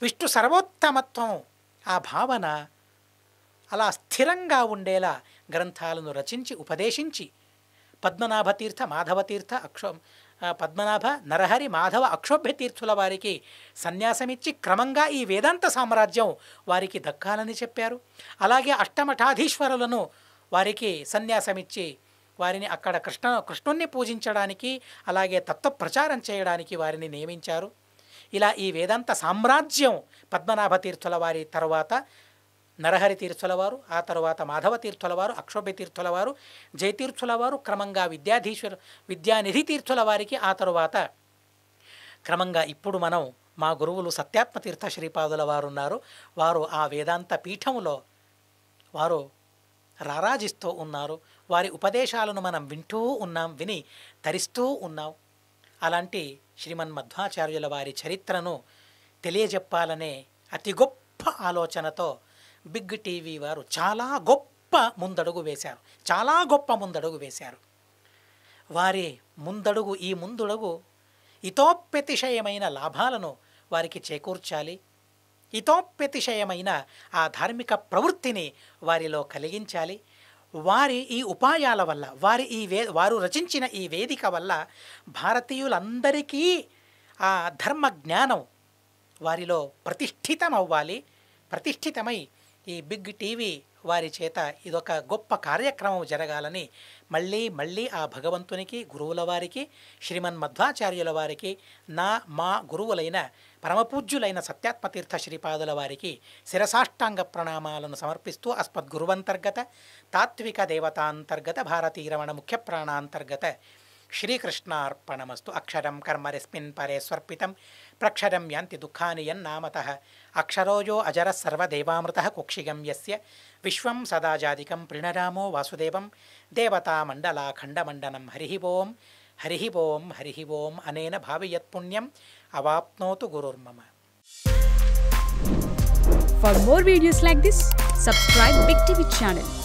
విష్ణు సర్వోత్తమత్వం ఆ భావన అలా స్థిరంగా ఉండేలా గ్రంథాలను రచించి ఉపదేశించి పద్మనాభ తీర్థ, మాధవ తీర్థ, పద్మనాభ, నరహరి, మాధవ, అక్షోభ్య తీర్థుల వారికి సన్యాసమిచ్చి క్రమంగా ఈ వేదాంత సామ్రాజ్యం వారికి దక్కాలని చెప్పారు. అలాగే అష్టమఠాధీశ్వరులను వారికి సన్యాసమిచ్చి వారిని అక్కడ కృష్ణుణ్ణి పూజించడానికి, అలాగే తత్వ ప్రచారం చేయడానికి వారిని నియమించారు. ఇలా ఈ వేదాంత సామ్రాజ్యం పద్మనాభ తీర్థుల వారి తర్వాత నరహరి తీర్థుల వారు, ఆ తర్వాత మాధవ తీర్థుల వారు, అక్షోభ్య తీర్థుల వారు, జయతీర్థుల వారు, క్రమంగా విద్యానిధి తీర్థుల వారికి, ఆ తరువాత క్రమంగా ఇప్పుడు మనం మా గురువులు సత్యాత్మ తీర్థ శ్రీపాదుల వారు ఉన్నారు. వారు ఆ వేదాంత పీఠములో వారు రారాజిస్తూ ఉన్నారు. వారి ఉపదేశాలను మనం వింటూ ఉన్నాం, విని తరిస్తూ ఉన్నాం. అలాంటి శ్రీమన్మధ్వాచార్యుల వారి చరిత్రను తెలియజెప్పాలనే అతి గొప్ప ఆలోచనతో బిగ్ టీవీ వారు చాలా గొప్ప ముందడుగు వేశారు. వారి ఈ ముందడుగు ఇతోప్యతిశయమైన లాభాలను వారికి చేకూర్చాలి, ఇతోప్యతిశయమైన ఆ ధార్మిక ప్రవృత్తిని వారిలో కలిగించాలి. వారి ఈ ఉపాయాల వల్ల, వారు రచించిన ఈ వేదిక వల్ల భారతీయులందరికీ ఆ ధర్మ జ్ఞానం వారిలో ప్రతిష్ఠితమై ఈ బిగ్ టీవీ వారి చేత ఇదొక గొప్ప కార్యక్రమం జరగాలని మళ్ళీ ఆ భగవంతునికి, గురువుల వారికి, శ్రీమన్మధ్వాచార్యుల వారికి, మా గురువులైన పరమపూజ్యులైన సత్యాత్మతీర్థ శ్రీపాదుల వారికి శిరసాష్టాంగ ప్రణామాలను సమర్పిస్తూ అస్మద్గురువంతర్గత తాత్విక దేవతాంతర్గత భారతీరమణ ముఖ్య ప్రాణాంతర్గత శ్రీకృష్ణార్పణమస్తు. అక్షరం కర్మరస్మిన్ పరే స్వర్పితం ప్రక్షరం యాంతి దుఃఖాని యన్నామతః అక్షరోజో అజర సర్వదేవామృతః కుక్షిగం యస్య విశ్వం సదాజాదికం ప్రణరామో వాసుదేవం దేవతామండలాఖండమండనం. హరి ఓం హరి ఓం అనేన భావయత్పుణ్యం అవాప్నోతు గురుర్మమ. For more videos like this, subscribe Big TV channel.